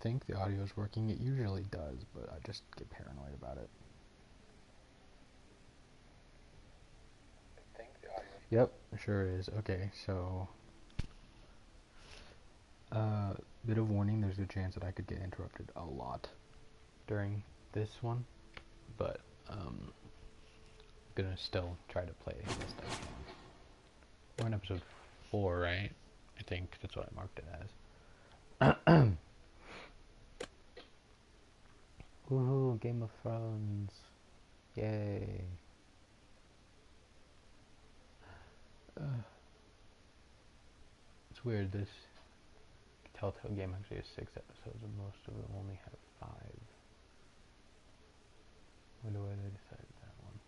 think the audio is working. It usually does, but I just get paranoid about it. Yep, sure is. Okay, so bit of warning, there's a chance that I could get interrupted a lot during this one, but gonna still try to play this stuff. We're in episode 4, right? I think that's what I marked it as. Woohoo, Game of Thrones. Yay. It's weird, this Telltale game actually has 6 episodes and most of them only have 5. Wonder why they decided that one.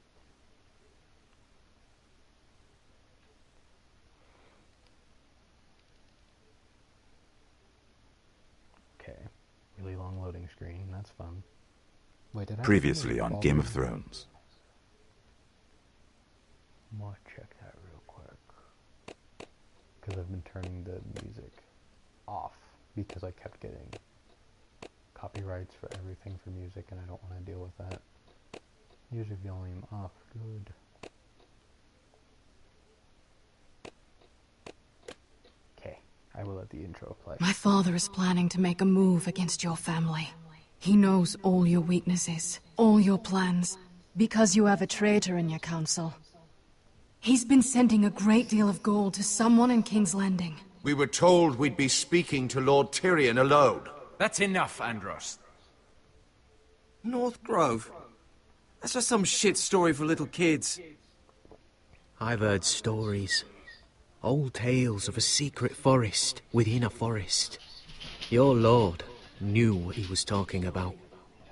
Okay. Really long loading screen, that's fun. Wait, did I Previously on Game of Thrones. I'm gonna check that real quick. Because I've been turning the music off because I kept getting copyrights for everything for music and I don't want to deal with that. Music volume off. Good. Okay, I will let the intro play. My father is planning to make a move against your family. He knows all your weaknesses, all your plans, because you have a traitor in your council. He's been sending a great deal of gold to someone in King's Landing. We were told we'd be speaking to Lord Tyrion alone. That's enough, Andros. North Grove? That's just some shit story for little kids. I've heard stories. Old tales of a secret forest within a forest. Your lord knew what he was talking about.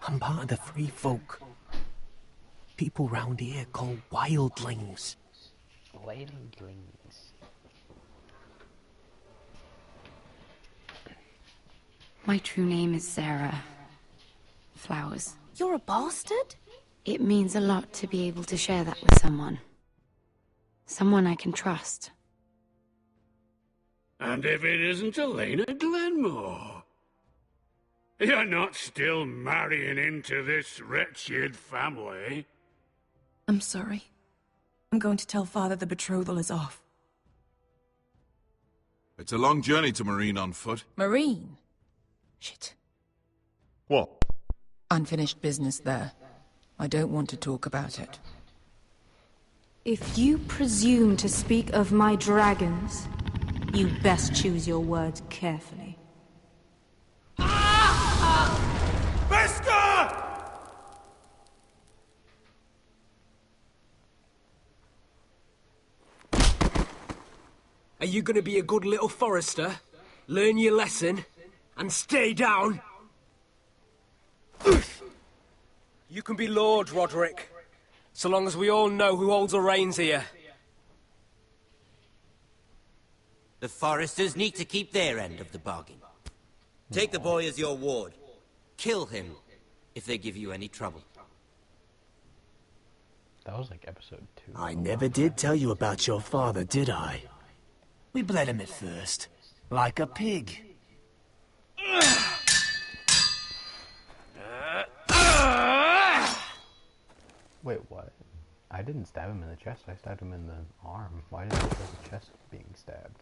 I'm part of the free folk. People round here call wildlings. Wildlings. My true name is Sarah Flowers. You're a bastard? It means a lot to be able to share that with someone. Someone I can trust. And if it isn't Elena Glenmore? You're not still marrying into this wretched family? I'm sorry. I'm going to tell Father the betrothal is off. It's a long journey to Marine on foot. Marine? Shit. What? Unfinished business there. I don't want to talk about it. If you presume to speak of my dragons, you best choose your words carefully. Beskar! Are you gonna be a good little forester? Learn your lesson? And stay down? You can be Lord, Roderick. So long as we all know who holds the reins here. The foresters need to keep their end of the bargain. Take the boy as your ward. Kill him if they give you any trouble. That was like episode 2. I never did tell you about your father, did I? We bled him at first, like a pig. Wait, what? I didn't stab him in the chest, I stabbed him in the arm. Why did it show the chest being stabbed?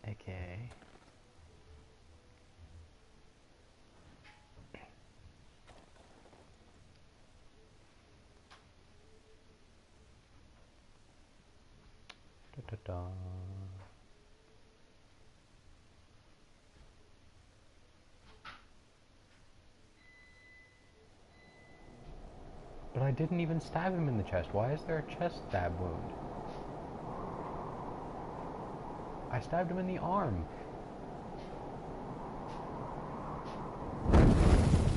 Okay. Da-da-da. But I didn't even stab him in the chest. Why is there a chest stab wound? I stabbed him in the arm. What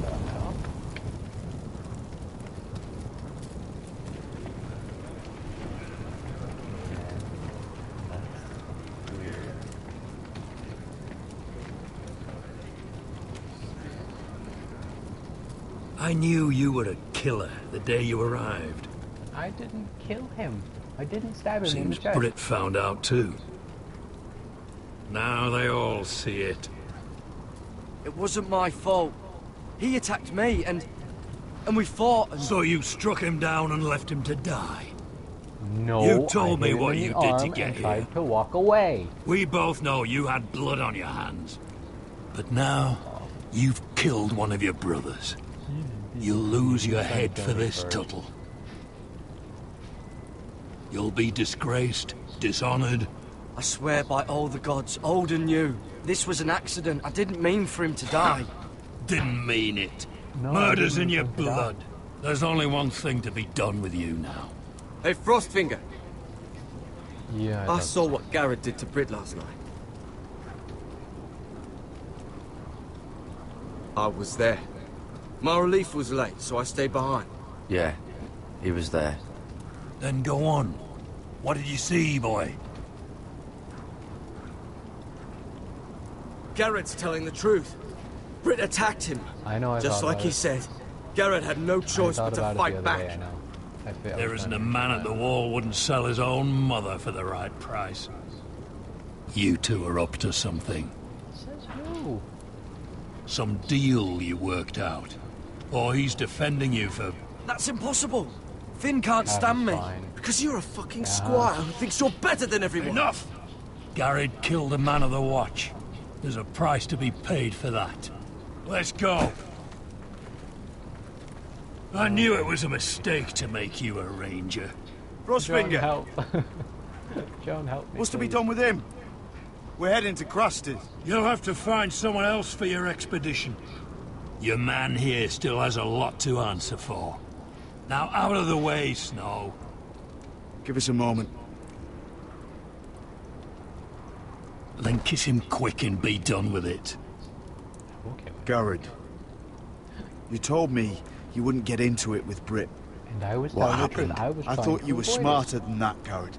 the hell? That's weird. I knew you were a killer the day you arrived. I didn't kill him. I didn't stab him in the Seems chest. Britt found out too. Now they all see it. It wasn't my fault. He attacked me, and we fought, and... So you struck him down and left him to die? No, You told I hit me him what in you the did arm to get and here. tried to walk away. We both know you had blood on your hands. But now, you've killed one of your brothers. You'll lose your head for this, Tuttle. You'll be disgraced, dishonored. I swear by all the gods, old and new, this was an accident. I didn't mean for him to die. Didn't mean it. No, Murder's in your mean for him to blood. There's only one thing to be done with you now. Hey, Frostfinger. Yeah, I saw what Garrett did to Britt last night. I was there. My relief was late, so I stayed behind. Yeah, he was there. Then go on. What did you see, boy? Garrett's telling the truth. Britt attacked him. I know. Just like he said. Garrett had no choice but to fight back. I know. There isn't a man at the wall wouldn't sell his own mother for the right price. You two are up to something. Says who? Some deal you worked out. Or he's defending you for... That's impossible. Finn can't stand me. Fine. Because you're a fucking squire who thinks you're better than everyone. Enough! Garrett killed a man of the watch. There's a price to be paid for that. Let's go. I knew it was a mistake to make you a ranger. Frostfinger, help! John, help me. What's to be done with him? We're heading to Crusted. You'll have to find someone else for your expedition. Your man here still has a lot to answer for. Now out of the way, Snow. Give us a moment. Then kiss him quick and be done with it. Okay. Garrett, you told me you wouldn't get into it with Britt. And I was What telling the truth. happened? I trying thought to you were avoid it. smarter than that, Garrett.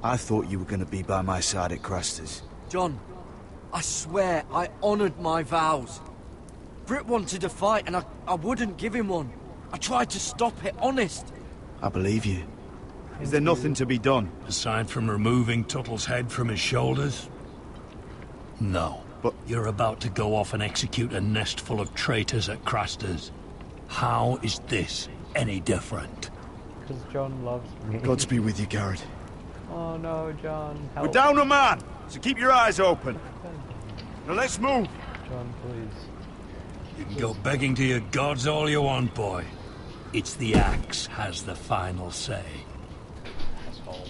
I thought you were going to be by my side at Craster's. John, I swear I honored my vows. Britt wanted a fight, and I wouldn't give him one. I tried to stop it, honest. I believe you. Is there nothing to be done? Aside from removing Tuttle's head from his shoulders? No. But you're about to go off and execute a nest full of traitors at Craster's. How is this any different? Because John loves me. Godspeed with you, Garrett. Oh no, John, help. We're down a man, so keep your eyes open. Now let's move. John, please. You can go begging to your gods all you want, boy. It's the axe has the final say. Asshole.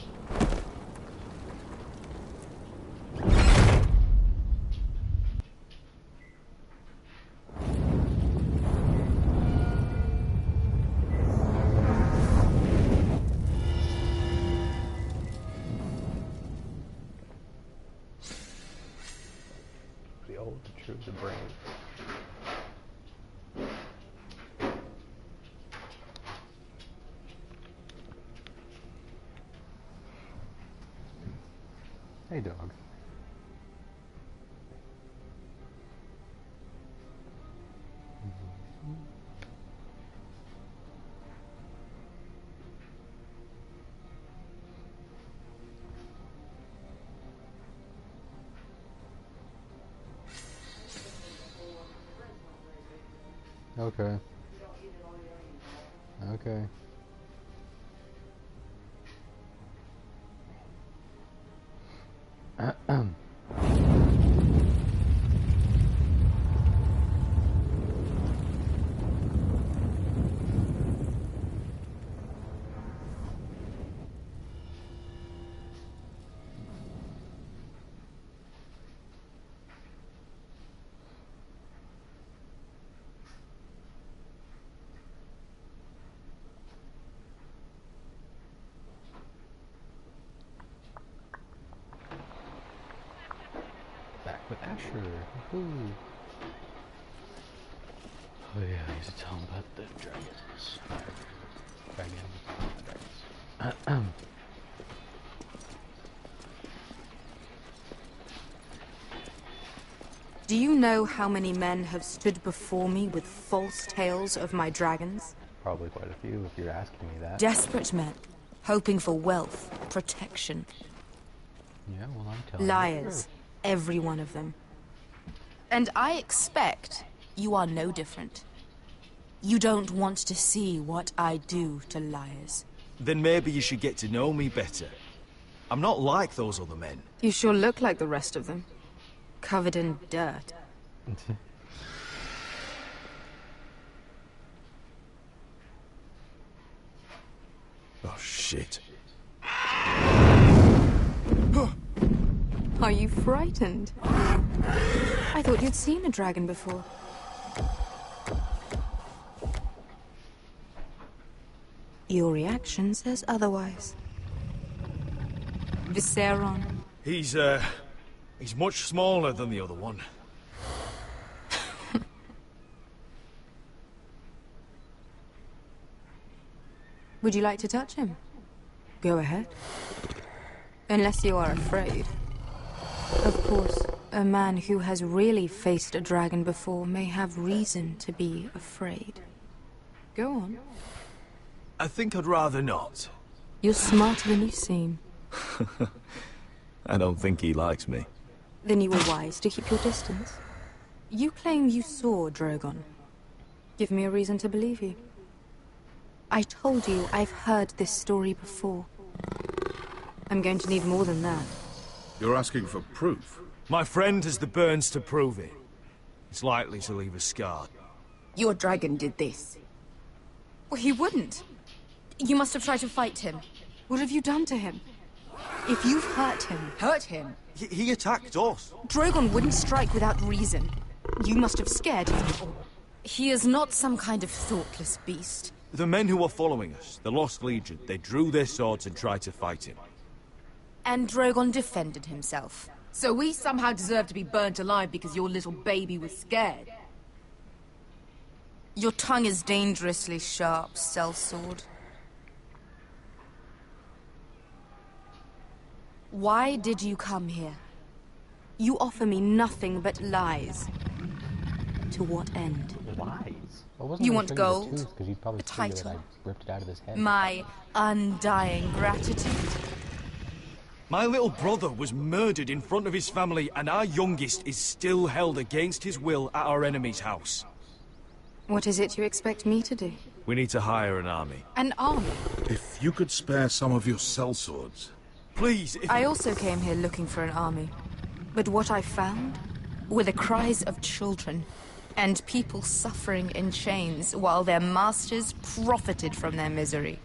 The old, the true, the brave. Hey, dog. Okay. Okay. Back with Asher. Woohoo. Oh yeah, I need to tell him about the dragons. Dragons. Do you know how many men have stood before me with false tales of my dragons? Probably quite a few if you're asking me that. Desperate men, hoping for wealth, protection. Yeah, well, I'm telling you. Liars, every one of them. And I expect you are no different. You don't want to see what I do to liars. Then maybe you should get to know me better. I'm not like those other men. You sure look like the rest of them. Covered in dirt. Oh, shit. Are you frightened? I thought you'd seen a dragon before. Your reaction says otherwise. Viseron. He's much smaller than the other one. Would you like to touch him? Go ahead. Unless you are afraid. Of course, a man who has really faced a dragon before may have reason to be afraid. Go on. I think I'd rather not. You're smarter than you seem. I don't think he likes me. Then you were wise to keep your distance. You claim you saw Drogon. Give me a reason to believe you. I told you I've heard this story before. I'm going to need more than that. You're asking for proof? My friend has the burns to prove it. It's likely to leave a scar. Your dragon did this. Well, he wouldn't. You must have tried to fight him. What have you done to him? If you've hurt him... Hurt him? He attacked us. Drogon wouldn't strike without reason. You must have scared him. He is not some kind of thoughtless beast. The men who were following us, the Lost Legion, they drew their swords and tried to fight him. And Drogon defended himself. So we somehow deserve to be burnt alive because your little baby was scared? Your tongue is dangerously sharp, sellsword. Why did you come here? You offer me nothing but lies. To what end? Lies? You want gold? Because you'd probably A title? that I ripped it out of his head. My undying gratitude? My little brother was murdered in front of his family, and our youngest is still held against his will at our enemy's house. What is it you expect me to do? We need to hire an army. An army? If you could spare some of your sellswords. Please, I also came here looking for an army. But what I found were the cries of children and people suffering in chains while their masters profited from their misery.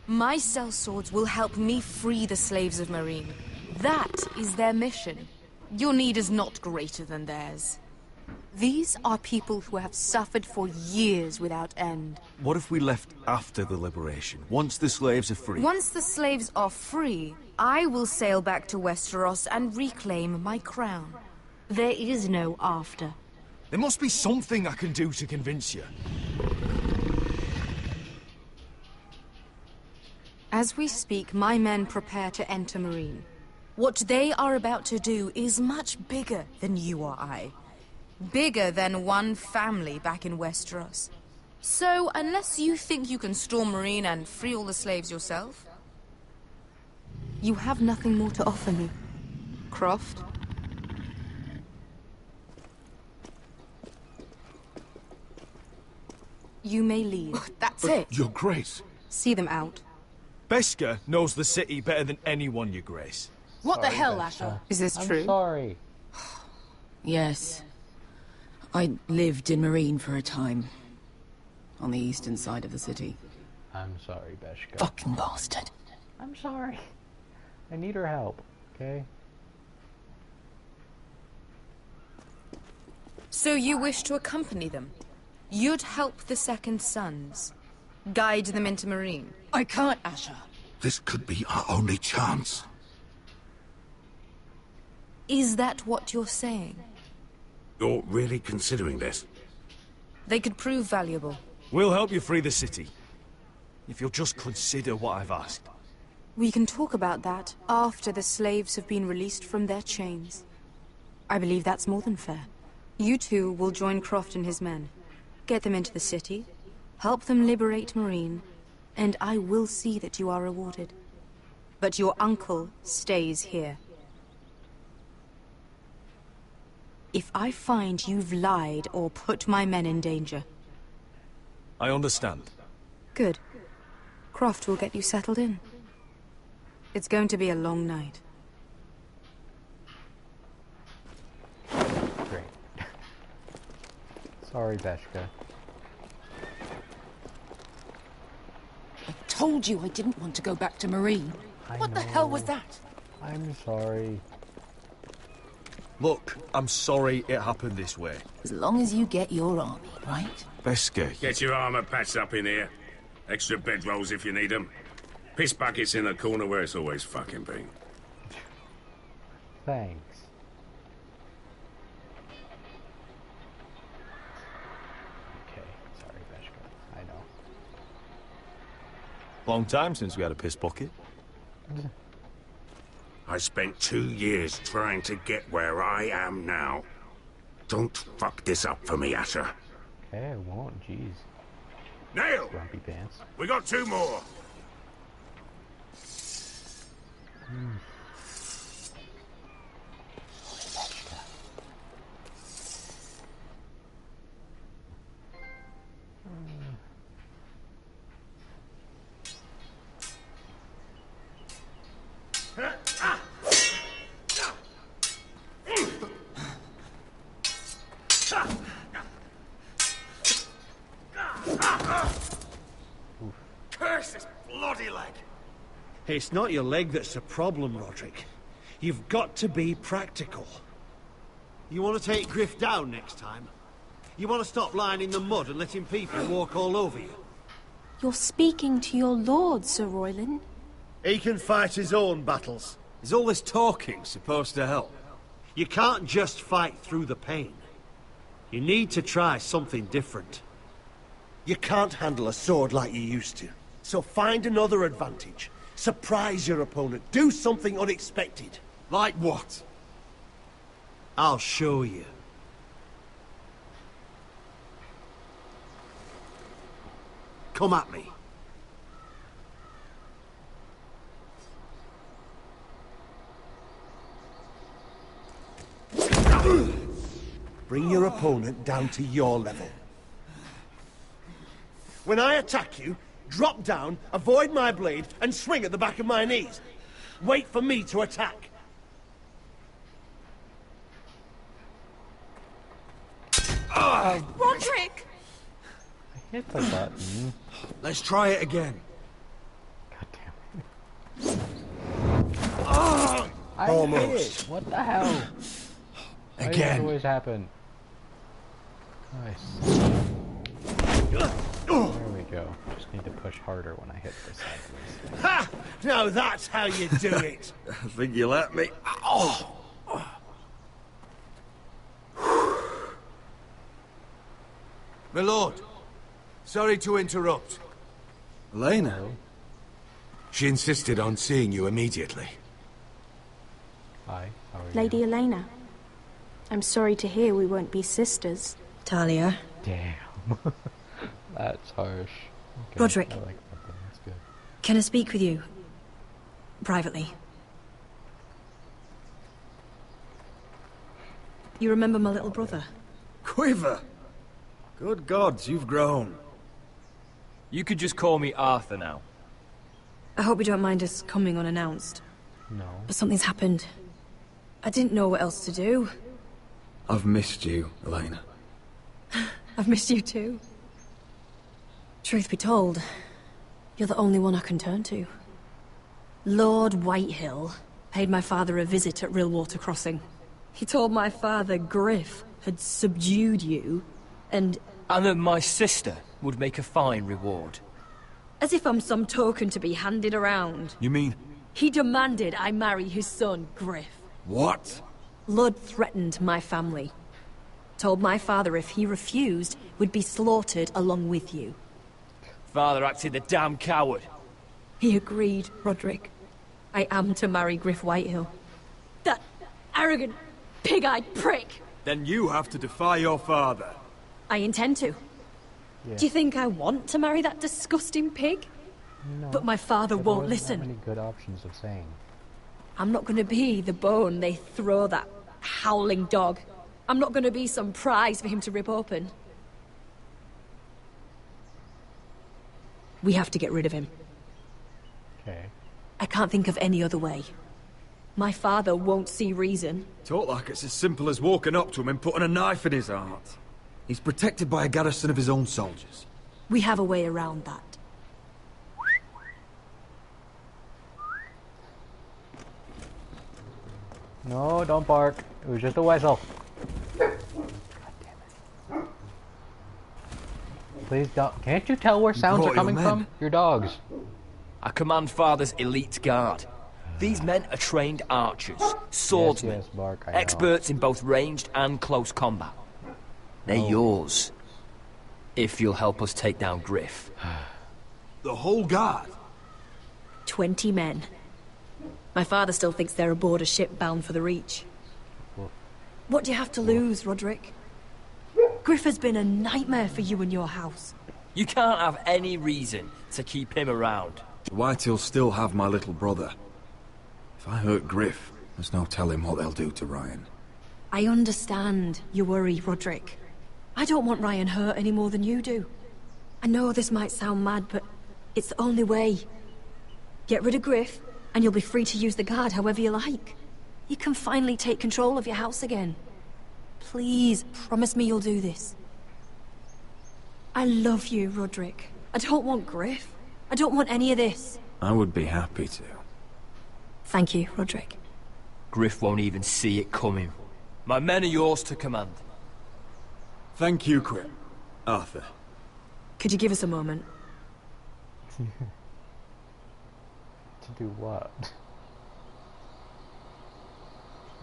My sellswords will help me free the slaves of Meereen. That is their mission. Your need is not greater than theirs. These are people who have suffered for years without end. What if we left after the liberation, once the slaves are free? Once the slaves are free, I will sail back to Westeros and reclaim my crown. There is no after. There must be something I can do to convince you. As we speak, my men prepare to enter Meereen. What they are about to do is much bigger than you or I. Bigger than one family back in Westeros. So, unless you think you can storm Meereen and free all the slaves yourself, you have nothing more to offer me, Croft. You may leave. That's it. Your Grace. See them out. Beskar knows the city better than anyone, Your Grace. What the hell, Asher? Is this I'm true? sorry. Yes. I lived in Meereen for a time. On the eastern side of the city. I'm sorry, Beskar. Fucking bastard. I'm sorry. I need her help, okay? So you wish to accompany them? You'd help the Second Sons? Guide them into Meereen? I can't, Asher. This could be our only chance. Is that what you're saying? You're really considering this? They could prove valuable. We'll help you free the city. If you'll just consider what I've asked. We can talk about that after the slaves have been released from their chains. I believe that's more than fair. You two will join Croft and his men. Get them into the city, help them liberate Meereen, and I will see that you are rewarded. But your uncle stays here. if I find you've lied or put my men in danger. I understand. Good. Croft will get you settled in. It's going to be a long night. Great. Sorry, Beshka. I told you I didn't want to go back to Marine. What the hell was that? I'm sorry. Look, I'm sorry it happened this way. As long as you get your army, right? Beskir. Get your armor patched up in here. Extra bedrolls if you need them. Piss buckets in the corner where it's always fucking been. Thanks. Okay, sorry, Beshka. I know. Long time since we had a piss bucket. I spent 2 years trying to get where I am now. Don't fuck this up for me, Asher. Okay, I won't. Jeez. Nail! Grumpy pants. We got 2 more. Curse this bloody leg! It's not your leg that's the problem, Roderick. You've got to be practical. You want to take Griff down next time? You want to stop lying in the mud and letting people walk all over you? You're speaking to your lord, Sir Royland. He can fight his own battles. Is all this talking supposed to help? You can't just fight through the pain. You need to try something different. You can't handle a sword like you used to. So find another advantage. Surprise your opponent. Do something unexpected. Like what? I'll show you. Come at me. Bring your opponent down to your level. When I attack you, drop down, avoid my blade, and swing at the back of my knees. Wait for me to attack. Roderick! I hit the button. Let's try it again. I Almost. hit it. What the hell? Why does this Again. always happen? Nice. There we go. Just need to push harder when I hit this sideways. Ha! Now that's how you do it. I think you let me. Oh! My lord, sorry to interrupt. Elena? She insisted on seeing you immediately. Hi, how are Lady Elena, I'm sorry to hear we won't be sisters. Talia. Damn. That's harsh. Okay, Roderick. I like that. That's good. Can I speak with you? Privately. You remember my little brother? Quiver! Good gods, you've grown. You could just call me Arthur now. I hope you don't mind us coming unannounced. No. But something's happened. I didn't know what else to do. I've missed you, Elena. I've missed you too. Truth be told, you're the only one I can turn to. Lord Whitehill paid my father a visit at Rillwater Crossing. He told my father Griff had subdued you, and that my sister would make a fine reward. as if I'm some token to be handed around. You mean... He demanded I marry his son, Griff. What? Lud threatened my family. Told my father if he refused, we'd be slaughtered along with you. Father acted the damn coward. He agreed, Roderick. I am to marry Griff Whitehill. That arrogant, pig-eyed prick! Then you have to defy your father. I intend to. Yeah. Do you think I want to marry that disgusting pig? No. But my father There won't wasn't that listen. many good options of saying. I'm not gonna be the bone they throw that howling dog. I'm not gonna be some prize for him to rip open. We have to get rid of him. Okay. I can't think of any other way. My father won't see reason. Talk like it's as simple as walking up to him and putting a knife in his heart. He's protected by a garrison of his own soldiers. We have a way around that. No, don't bark. It was just a whistle. God damn it. Please don't. Can't you tell where sounds are coming from? Your dogs. I command Father's elite guard. These men are trained archers, swordsmen, Yes, Bark, I know. experts in both ranged and close combat. They're yours. If you'll help us take down Griff. The whole guard? 20 men. My father still thinks they're aboard a ship bound for the Reach. What do you have to lose, Roderick? Griff has been a nightmare for you and your house. You can't have any reason to keep him around. Whitehill'll still have my little brother. If I hurt Griff, there's no telling what they'll do to Ryan. I understand your worry, Roderick. I don't want Ryan hurt any more than you do. I know this might sound mad, but it's the only way. Get rid of Griff, and you'll be free to use the guard however you like. You can finally take control of your house again. Please, promise me you'll do this. I love you, Roderick. I don't want Griff. I don't want any of this. I would be happy to. Thank you, Roderick. Griff won't even see it coming. My men are yours to command. Thank you, Quip. Arthur. Could you give us a moment? To do what?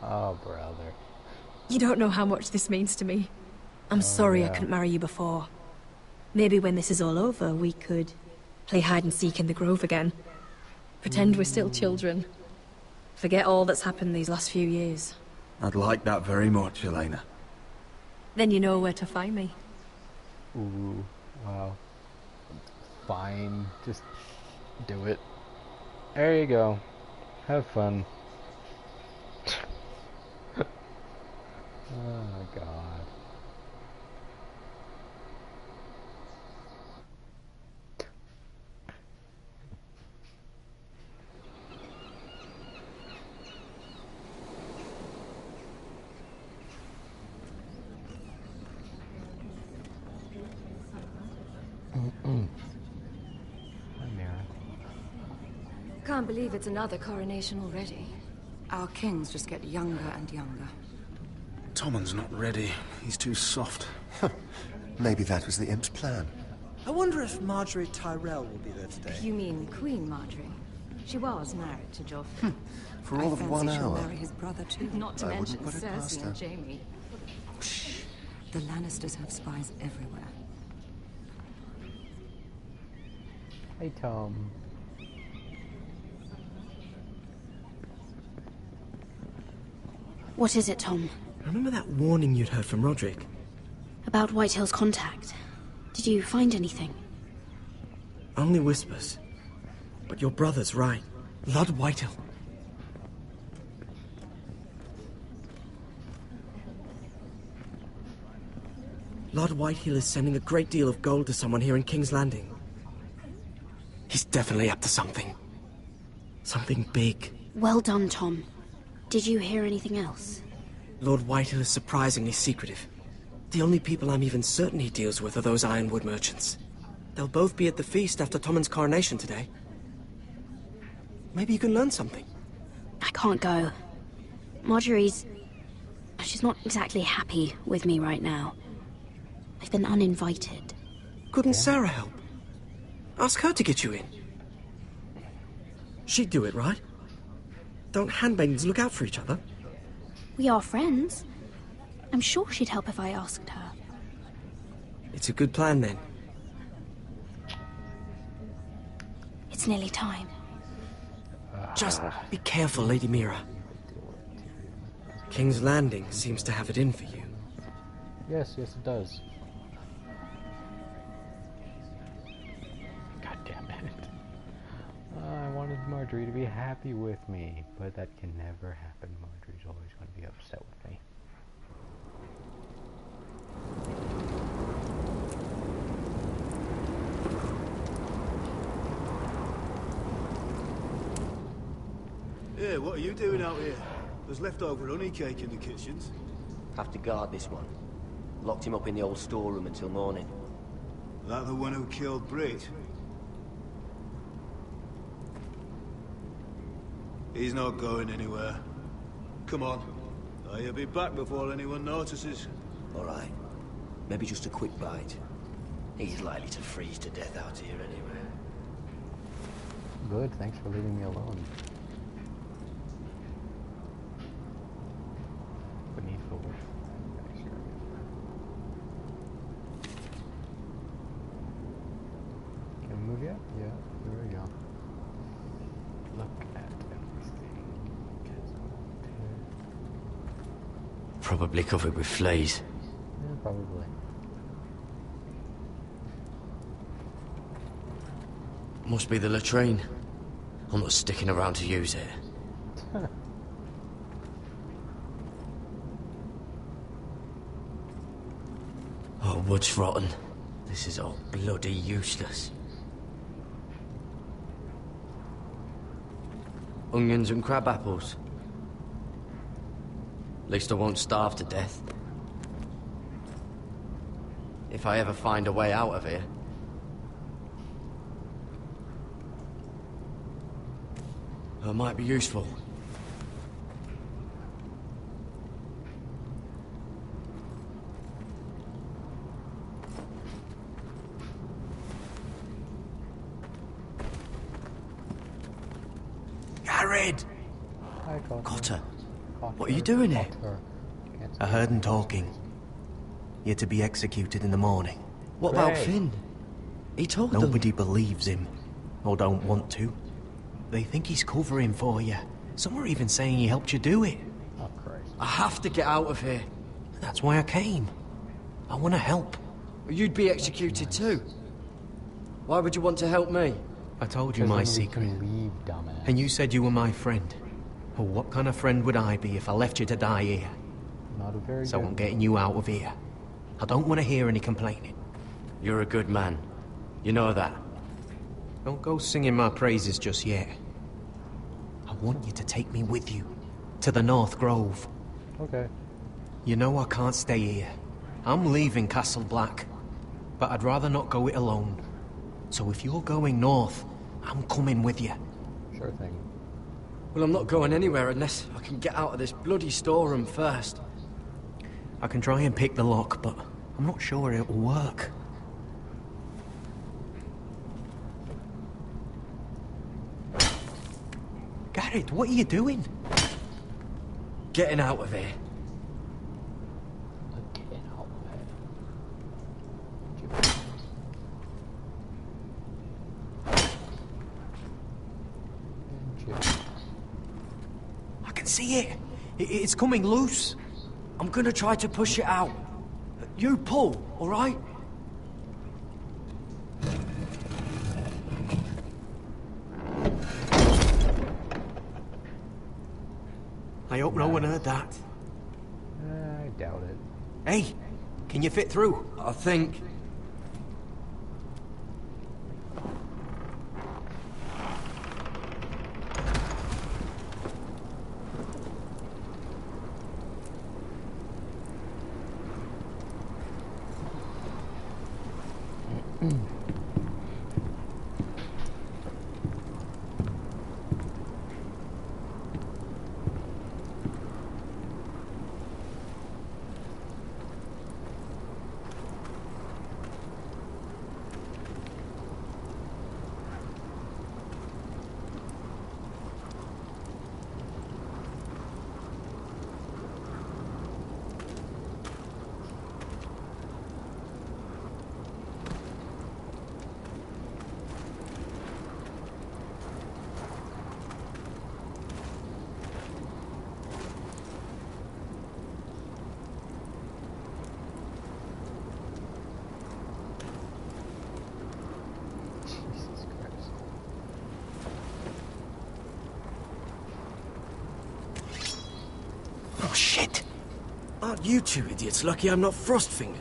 Oh, brother. You don't know how much this means to me. I'm sorry I couldn't marry you before. Maybe when this is all over, we could play hide and seek in the grove again. Pretend we're still children. Forget all that's happened these last few years. I'd like that very much, Elena. Then you know where to find me. Ooh, wow. Fine, just do it. There you go. Have fun. Oh my god. Can't believe it's another coronation already. Our kings just get younger and younger. Tommen's not ready. He's too soft. Maybe that was the imp's plan. I wonder if Marjorie Tyrell will be there today. You mean Queen Marjorie? She was married to Joffrey. For all of 1 she'll hour. marry his brother too. Not to I mention wouldn't put it past Cersei her. and Jaime. Shh. The Lannisters have spies everywhere. Hey, Tom. What is it, Tom? Remember that warning you'd heard from Roderick? About Whitehill's contact. Did you find anything? Only whispers. But your brother's right. Lord Whitehill. Lord Whitehill is sending a great deal of gold to someone here in King's Landing. He's definitely up to something. Something big. Well done, Tom. Did you hear anything else? Lord Whitehill is surprisingly secretive. The only people I'm even certain he deals with are those ironwood merchants. They'll both be at the feast after Tommen's coronation today. Maybe you can learn something. I can't go. Marjorie's... she's not exactly happy with me right now. I've been uninvited. Couldn't Sarah help? Ask her to get you in. She'd do it, right? Don't handmaidens look out for each other? We are friends. I'm sure she'd help if I asked her. It's a good plan, then. It's nearly time. Just be careful, Lady Mira. King's Landing seems to have it in for you. Yes, yes it does. God damn it. I wanted Marjorie to be happy with me, but that can never happen. Marjorie's always going to be upset with me. Hey, what are you doing out here? There's leftover honey cake in the kitchens. Have to guard this one. Locked him up in the old storeroom until morning. That the one who killed Brit? He's not going anywhere. Come on. He'll be back before anyone notices. All right. Maybe just a quick bite. He's likely to freeze to death out here anyway. Good, thanks for leaving me alone. Beneath the wolf. Can we move yet? Yeah, there we go. Look at everything. Probably covered with fleas. Yeah, probably. Must be the latrine. I'm not sticking around to use it. Oh, wood's rotten. This is all bloody useless. Onions and crab apples. At least I won't starve to death. If I ever find a way out of here. It might be useful. Jared! Hi, Cotter, what are you doing here? I heard him talking. You're to be executed in the morning. What about Finn? He told them. Nobody believes him, or don't want to. They think he's covering for you. Some are even saying he helped you do it. Oh, Christ. I have to get out of here. That's why I came. I want to help. You'd be executed too. Why would you want to help me? I told you my secret. Leave, dumbass. And you said you were my friend. Well, what kind of friend would I be if I left you to die here? Not a very So good I'm getting you out of here. I don't want to hear any complaining. You're a good man. You know that. Don't go singing my praises just yet. I want you to take me with you. To the North Grove. Okay. You know I can't stay here. I'm leaving Castle Black. But I'd rather not go it alone. So if you're going north, I'm coming with you. Sure thing. Well, I'm not going anywhere unless I can get out of this bloody storeroom first. I can try and pick the lock, but I'm not sure it'll work. Garrett, what are you doing? Getting out of here. Getting out of here. I can see it. It's coming loose. I'm gonna try to push it out. You pull, all right? I hope no one heard that. I doubt it. Hey, can you fit through? I think. Oh, shit. Aren't you two idiots lucky I'm not Frostfinger?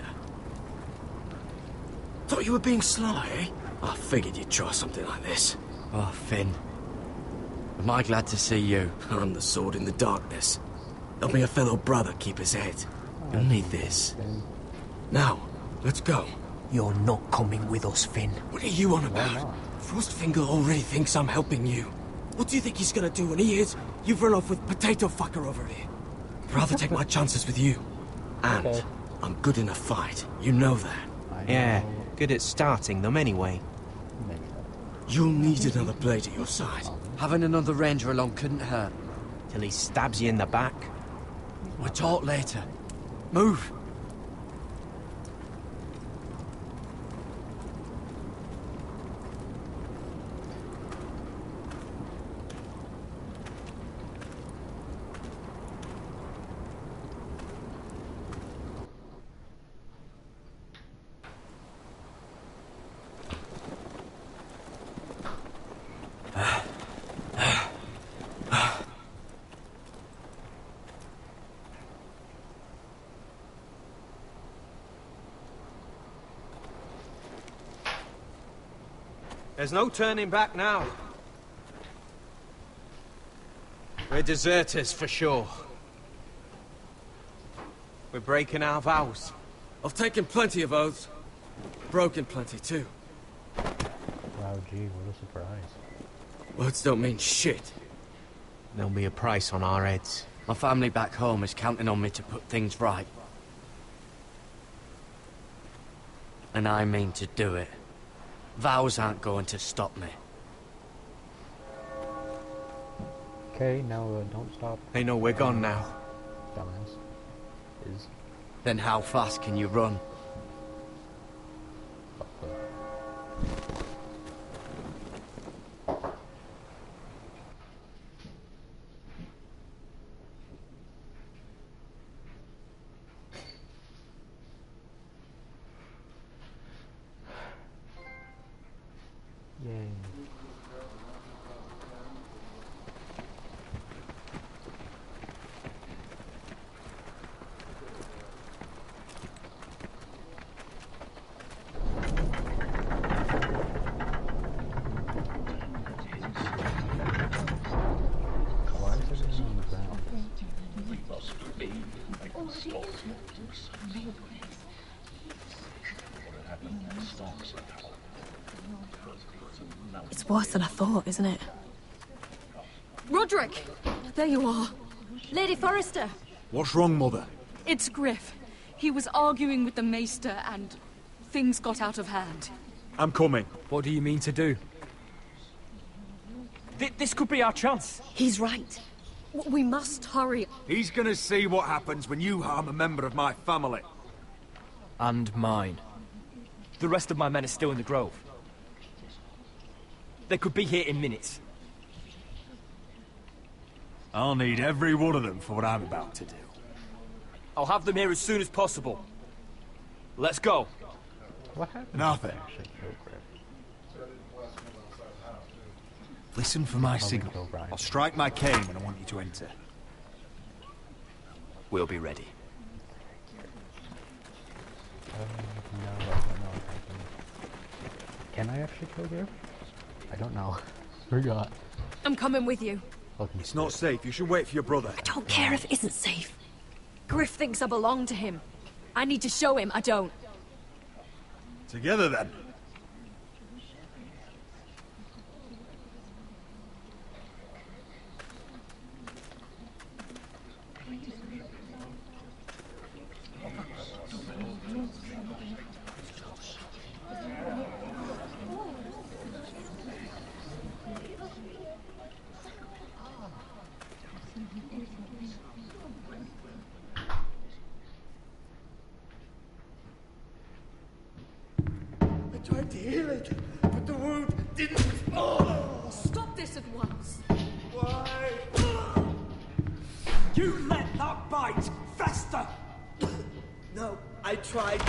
Thought you were being sly, eh? I figured you'd try something like this. Oh, Finn. Am I glad to see you? I'm the sword in the darkness. Help me a fellow brother keep his head. You'll need this. Now, let's go. You're not coming with us, Finn. What are you on about? Frostfinger already thinks I'm helping you. What do you think he's gonna do when he hears you've run off with Potato Fucker over here? I'd rather take my chances with you. And I'm good in a fight. You know that. Yeah, good at starting them anyway. You'll need another blade at your side. Having another ranger along couldn't hurt. Till he stabs you in the back. We'll talk later. Move! There's no turning back now. We're deserters for sure. We're breaking our vows. I've taken plenty of oaths. Broken plenty too. Wow, gee, what a surprise. Words don't mean shit. There'll be a price on our heads. My family back home is counting on me to put things right. And I mean to do it. Vows aren't going to stop me. Okay, now don't stop. Hey, no, we're gone now. Dumbass. Then how fast can you run? Yay. Why is everything on the ground? It's worse than I thought, isn't it? Roderick! There you are. Lady Forrester! What's wrong, Mother? It's Griff. He was arguing with the Maester and things got out of hand. I'm coming. What do you mean to do? This could be our chance. He's right. We must hurry. He's gonna see what happens when you harm a member of my family. And mine. The rest of my men are still in the grove. They could be here in minutes. I'll need every one of them for what I'm about to do. I'll have them here as soon as possible. Let's go. What happened? Nothing. Listen for my signal. I'll strike my cane when I want you to enter. We'll be ready. Can I actually kill Griff? I don't know. Forgot. I'm coming with you. It's not safe. You should wait for your brother. I don't care if it isn't safe. Griff thinks I belong to him. I need to show him I don't. Together, then. I tried to heal it, but the wound didn't. Oh! Stop this at once. Why? You let that bite fester! No, I tried.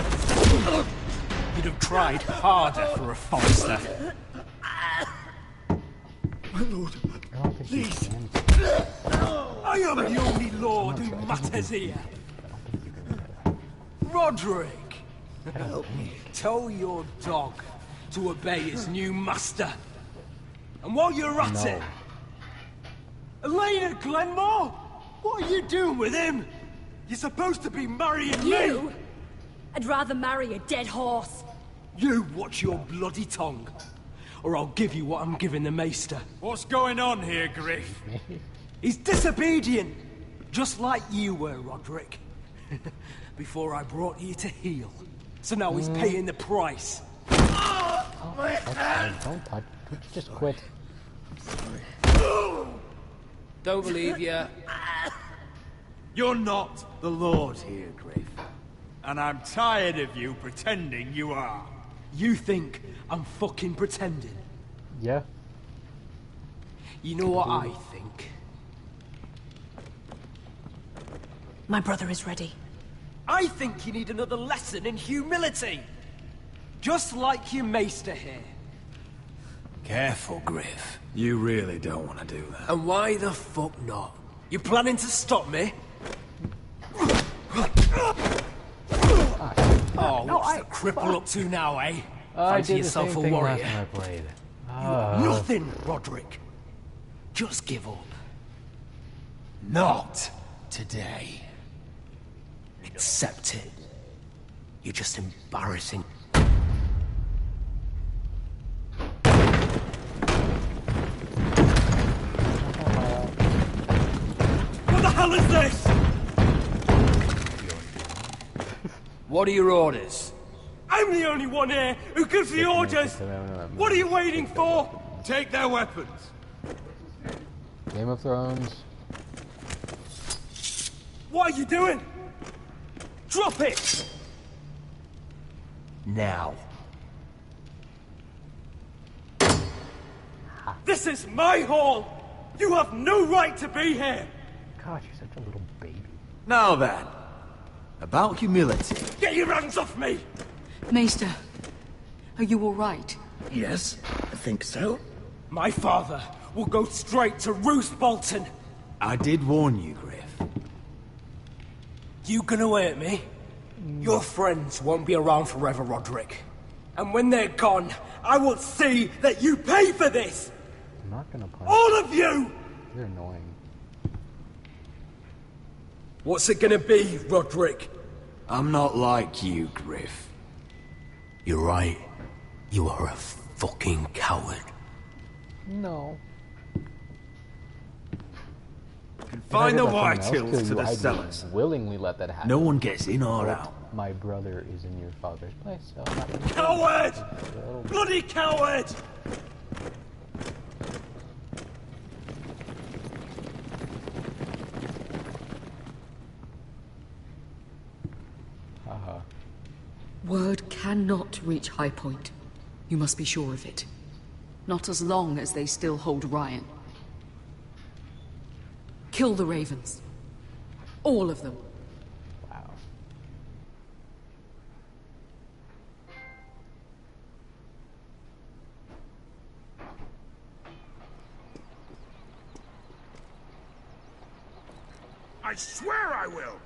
You'd have tried harder for a Forrester. My lord, please. I am the only lord who matters here. Roderick! Help me. Tell your dog to obey his new master. And while you're at it, Elena Glenmore? What are you doing with him? You're supposed to be marrying You? me! I'd rather marry a dead horse. You watch your bloody tongue, or I'll give you what I'm giving the Maester. What's going on here, Griff? He's disobedient, just like you were, Roderick. Before I brought you to heel. So now he's paying the price. Okay, don't touch. Just quit. Don't believe ya. You're not the Lord here, Griff. And I'm tired of you pretending you are. You think I'm fucking pretending? Yeah. You know what I think? My brother is ready. I think you need another lesson in humility. Just like your Maester here. Careful, Griff. You really don't want to do that. And why the fuck not? You planning to stop me? Oh, what's the cripple up to now, eh? I Fancy did the yourself same a thing warrior. last time I played. You are nothing, Roderick. Just give up. Not today. Accept it. You're just embarrassing. What the hell is this? What are your orders? I'm the only one here who gives the orders. What are you waiting for? Take their weapons. Game of Thrones. What are you doing? Drop it! Now. This is my hall! You have no right to be here! God, you're such a little baby. Now then, about humility. Get your hands off me! Maester, are you all right? Yes, I think so. My father will go straight to Roose Bolton. I did warn you, Griff. You gonna hurt me? Your friends won't be around forever, Roderick. And when they're gone, I will see that you pay for this! I'm not gonna punch. All of you! You're annoying. What's it gonna be, Roderick? I'm not like you, Griff. You're right. You are a fucking coward. No. Find the If I White did let someone else Hills to kill the you, I'd cellars. willingly let that happen. No one gets in or But out. My brother is in your father's place, so I'm not gonna kill Coward! him. Bloody coward! Haha. Word cannot reach High Point. You must be sure of it. Not as long as they still hold Ryan. Kill the Ravens. All of them. Wow. I swear I will!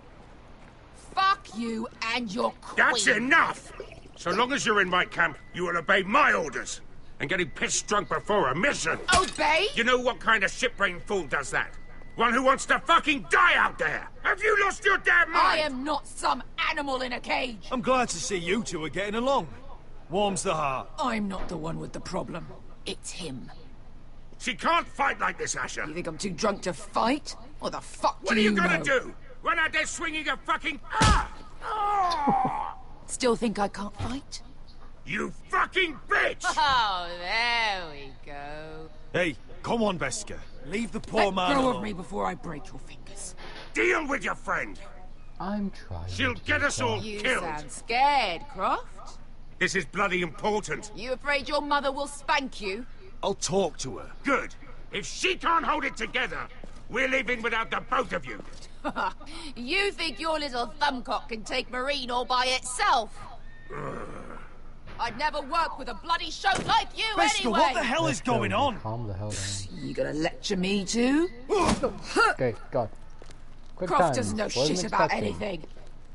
Fuck you and your queen. That's enough! So long as you're in my camp, you will obey my orders. And getting pissed drunk before a mission. Obey? You know what kind of ship-brained fool does that? One who wants to fucking die out there! Have you lost your damn mind? I am not some animal in a cage. I'm glad to see you two are getting along. Warms the heart. I'm not the one with the problem. It's him. She can't fight like this, Asher. You think I'm too drunk to fight? What the fuck What do are you know? gonna do? Run out there swinging a fucking... Ah! Ah! Still think I can't fight? You fucking bitch! Oh, there we go. Hey, come on, Veska. Leave the poor Let man go alone. of me before I break your fingers. Deal with your friend. I'm trying. She'll get us all You killed. sound scared, Croft. This is bloody important. You afraid your mother will spank you? I'll talk to her. Good. If she can't hold it together, we're leaving without the both of you. You think your little thumbcock can take Marine all by itself? I'd never work with a bloody show like you Veska, anyway! what the hell is going on? Calm the hell down. You gonna lecture me too? Okay, God. Quick Croft time. doesn't know Wasn't shit about expecting. anything.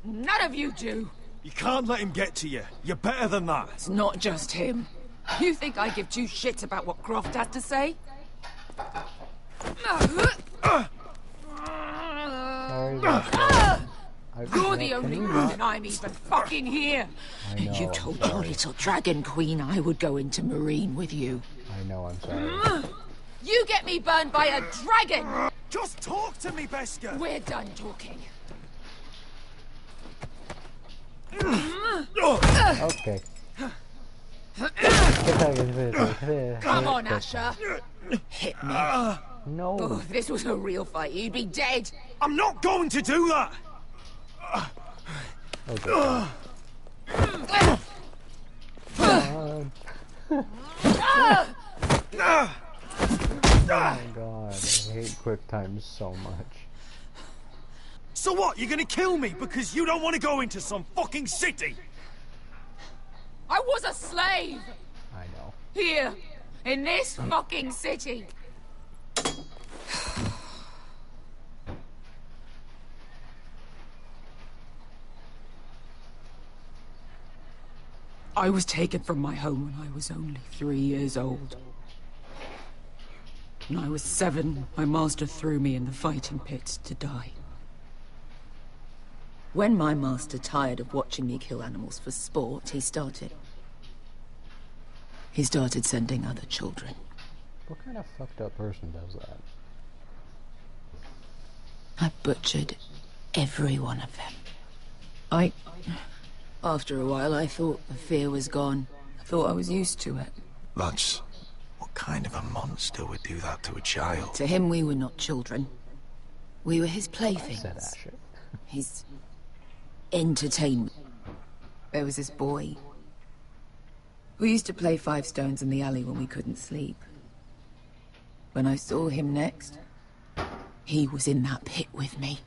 None of you do. You can't let him get to you. You're better than that. It's not just him. You think I give two shits about what Croft has to say? sorry that You're the only reason I'm even fucking here. I know, You told your little dragon queen I would go into Marine with you. I know, I'm sorry. You get me burned by a dragon! Just talk to me, Beska! We're done talking. Okay. Come on, Asher. Hit me. No. Oh, if this was a real fight, you'd be dead. I'm not going to do that! Oh my god, I hate quick times so much. So what, you're gonna kill me because you don't want to go into some fucking city? I was a slave! I know. Here, in this fucking city. I was taken from my home when I was only 3 years old. When I was 7, my master threw me in the fighting pits to die. When my master tired of watching me kill animals for sport, he started sending other children. What kind of fucked up person does that? I butchered every one of them. After a while, I thought the fear was gone. I thought I was used to it. That's... What kind of a monster would do that to a child? To him, we were not children. We were his I playthings. said Asher. His entertainment. There was this boy. We used to play 5 stones in the alley when we couldn't sleep. When I saw him next, he was in that pit with me.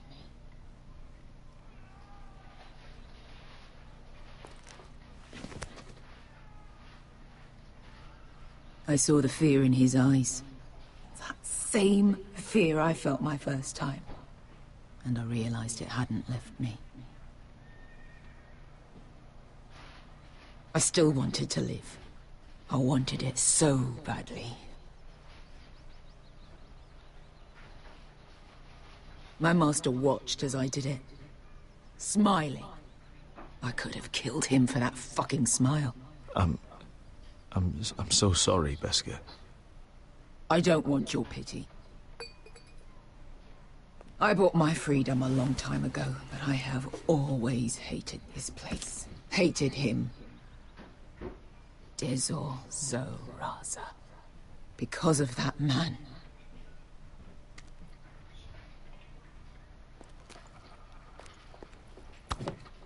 I saw the fear in his eyes. That same fear I felt my first time. And I realized it hadn't left me. I still wanted to live. I wanted it so badly. My master watched as I did it, smiling. I could have killed him for that fucking smile. I'm so sorry, Beska. I don't want your pity. I bought my freedom a long time ago, but I have always hated this place. Hated him. Dezor Zoraza. Because of that man.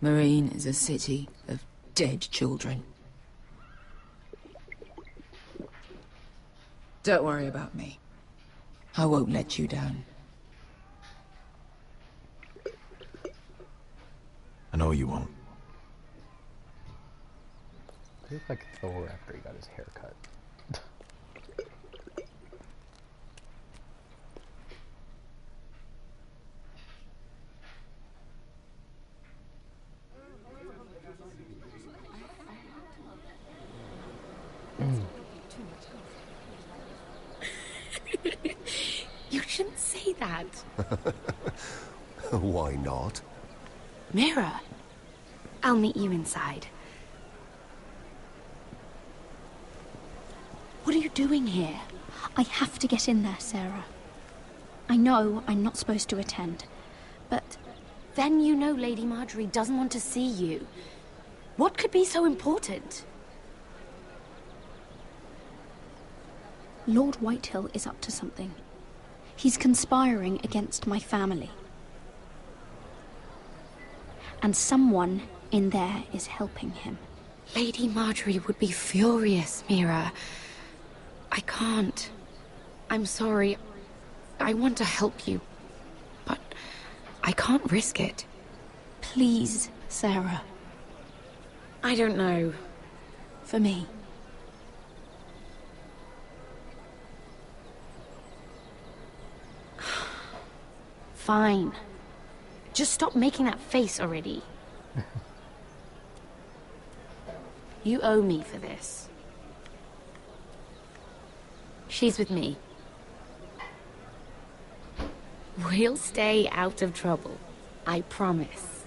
Marine is a city of dead children. Don't worry about me. I won't let you down. I know you won't. He looked like Thor after he got his hair cut. You shouldn't say that. Why not? Mira, I'll meet you inside. What are you doing here? I have to get in there, Sarah. I know I'm not supposed to attend, but then you know Lady Marjorie doesn't want to see you. What could be so important? Lord Whitehill is up to something. He's conspiring against my family. And someone in there is helping him. Lady Marjorie would be furious, Mira. I can't. I'm sorry. I want to help you, but I can't risk it. Please, Sarah. I don't know. For me. Fine. Just stop making that face already. You owe me for this. She's with me. We'll stay out of trouble. I promise.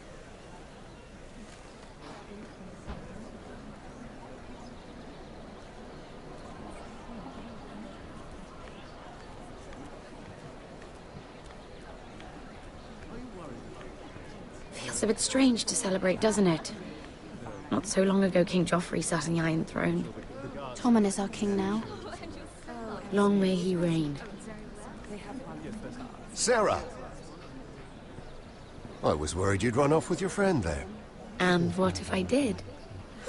Feels a bit strange to celebrate, doesn't it? Not so long ago, King Joffrey sat on the Iron Throne. Tommen is our king now. Long may he reign. Sarah! I was worried you'd run off with your friend there. And what if I did?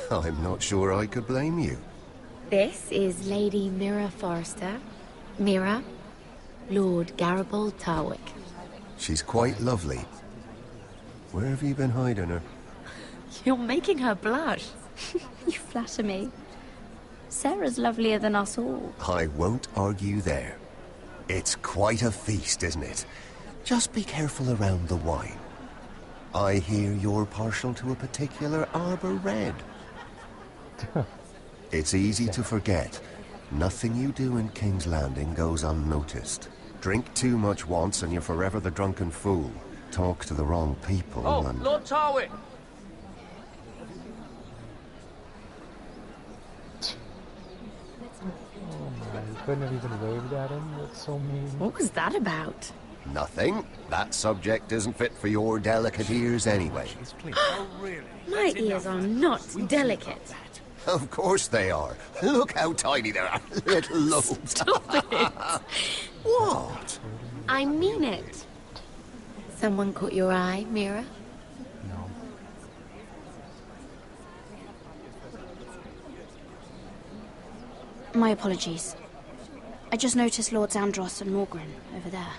I'm not sure I could blame you. This is Lady Mira Forrester. Mira, Lord Garibald Tarwick. She's quite lovely. Where have you been hiding her? You're making her blush. You flatter me. Sarah's lovelier than us all. I won't argue there. It's quite a feast, isn't it? Just be careful around the wine. I hear you're partial to a particular Arbor Red. It's easy to forget. Nothing you do in King's Landing goes unnoticed. Drink too much once and you're forever the drunken fool. Talk to the wrong people and... Lord Tarwick! You couldn't have even waved at him? That's so mean. What was that about? Nothing. That subject isn't fit for your delicate ears anyway. My ears are not delicate. Of course they are. Look how tiny they are. Little lobes. Stop it! What? I mean it. Someone caught your eye, Mira? No. My apologies. I just noticed Lords Andros and Morgren over there.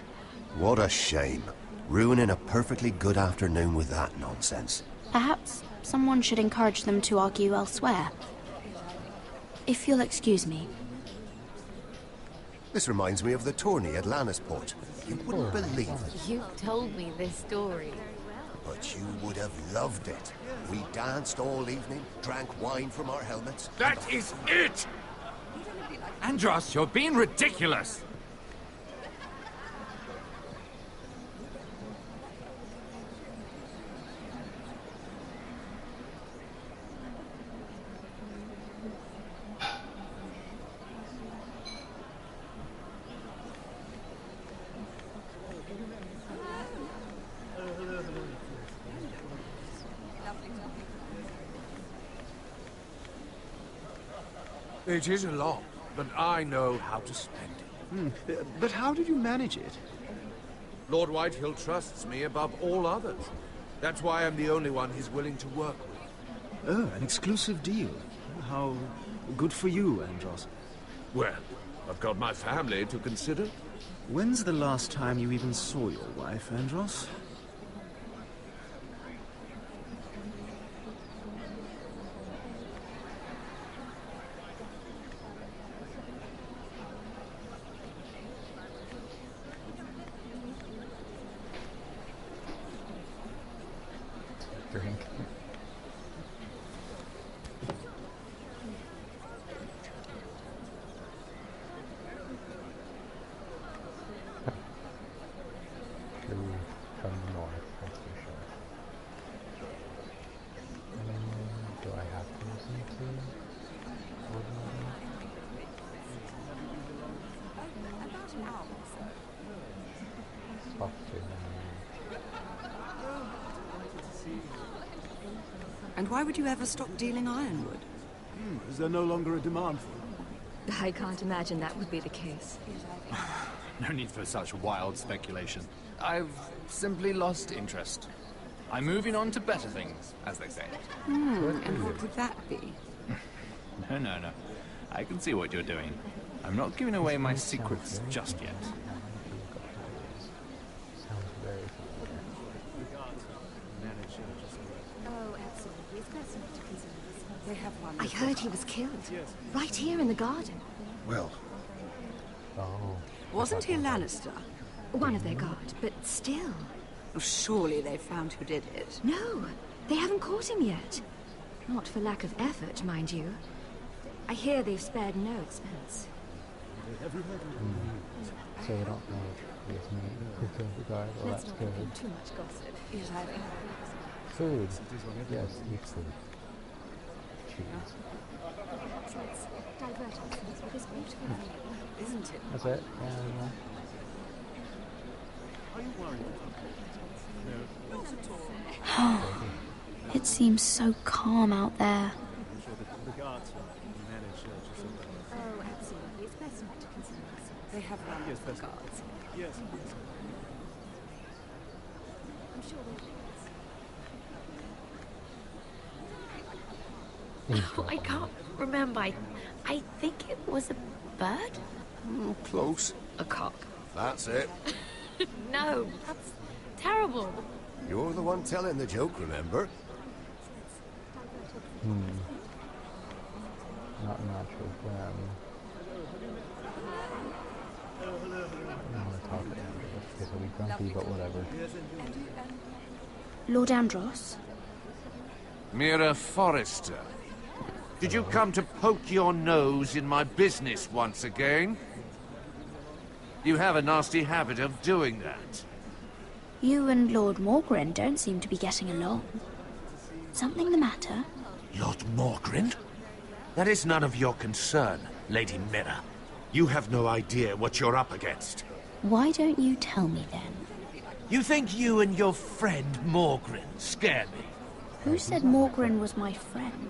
What a shame. Ruining a perfectly good afternoon with that nonsense. Perhaps someone should encourage them to argue elsewhere. If you'll excuse me. This reminds me of the tourney at Lannisport. You wouldn't believe it. You've told me this story. But you would have loved it. We danced all evening, drank wine from our helmets. That is it! Andros, you're being ridiculous! It is a lot, but I know how to spend it. But how did you manage it? Lord Whitehill trusts me above all others. That's why I'm the only one he's willing to work with. Oh, an exclusive deal. How good for you, Andros. Well, I've got my family to consider. When's the last time you even saw your wife, Andros? Drink. True from the north, that's for sure. Do I have to listen to ordinary? Talk to him. And why would you ever stop dealing ironwood? Is there no longer a demand for it? I can't imagine that would be the case. No need for such wild speculation. I've simply lost interest. I'm moving on to better things, as they say. And what would that be? No. I can see what you're doing. I'm not giving away my secrets just yet. Sounds very familiar. Oh, absolutely. It's best not to concern us. They have one. I heard he was killed. Right here in the garden. Well... Oh. Wasn't he a Lannister? One of their guard, but still. Oh, surely they found who did it. No, they haven't caught him yet. Not for lack of effort, mind you. I hear they've spared no expense. So they don't know. Yes, well, Let's that's not good. give too much gossip. Yes, Food. Yes, eat food. Cheese. Let's divert ourselves with this beautiful view, isn't it? That's it. Yeah. Are you worried? No. Not at all. It seems so calm out there. I'm sure the guards manage just so well. Oh, absolutely. It's best not to concern ourselves. They have run Yes, the best. guards. Yes. I'm sure Oh, I can't remember. I think it was a bird? Close. A cock. That's it. No, that's terrible. You're the one telling the joke, remember? Not much with them. I don't want to talk to Andros because he'll be grumpy, but whatever. Lord Andros? Mira Forrester. Did you come to poke your nose in my business once again? You have a nasty habit of doing that. You and Lord Morgren don't seem to be getting along. Something the matter? Lord Morgren? That is none of your concern, Lady Mira. You have no idea what you're up against. Why don't you tell me then? You think you and your friend Morgren scare me? Who said Morgren was my friend?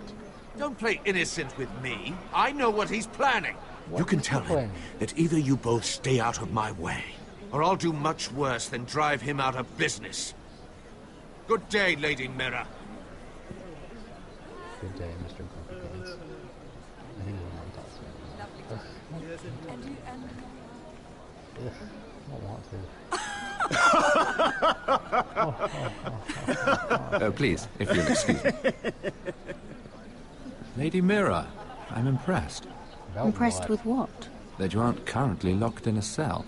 Don't play innocent with me. I know what he's planning. You can tell him that either you both stay out of my way, or I'll do much worse than drive him out of business. Good day, Lady Mira. Good day, Mr. Grumpy Pants. I think we're on top I don't want to. Oh, please, if you'll excuse me. Lady Mira, I'm impressed. Impressed with what? That you aren't currently locked in a cell.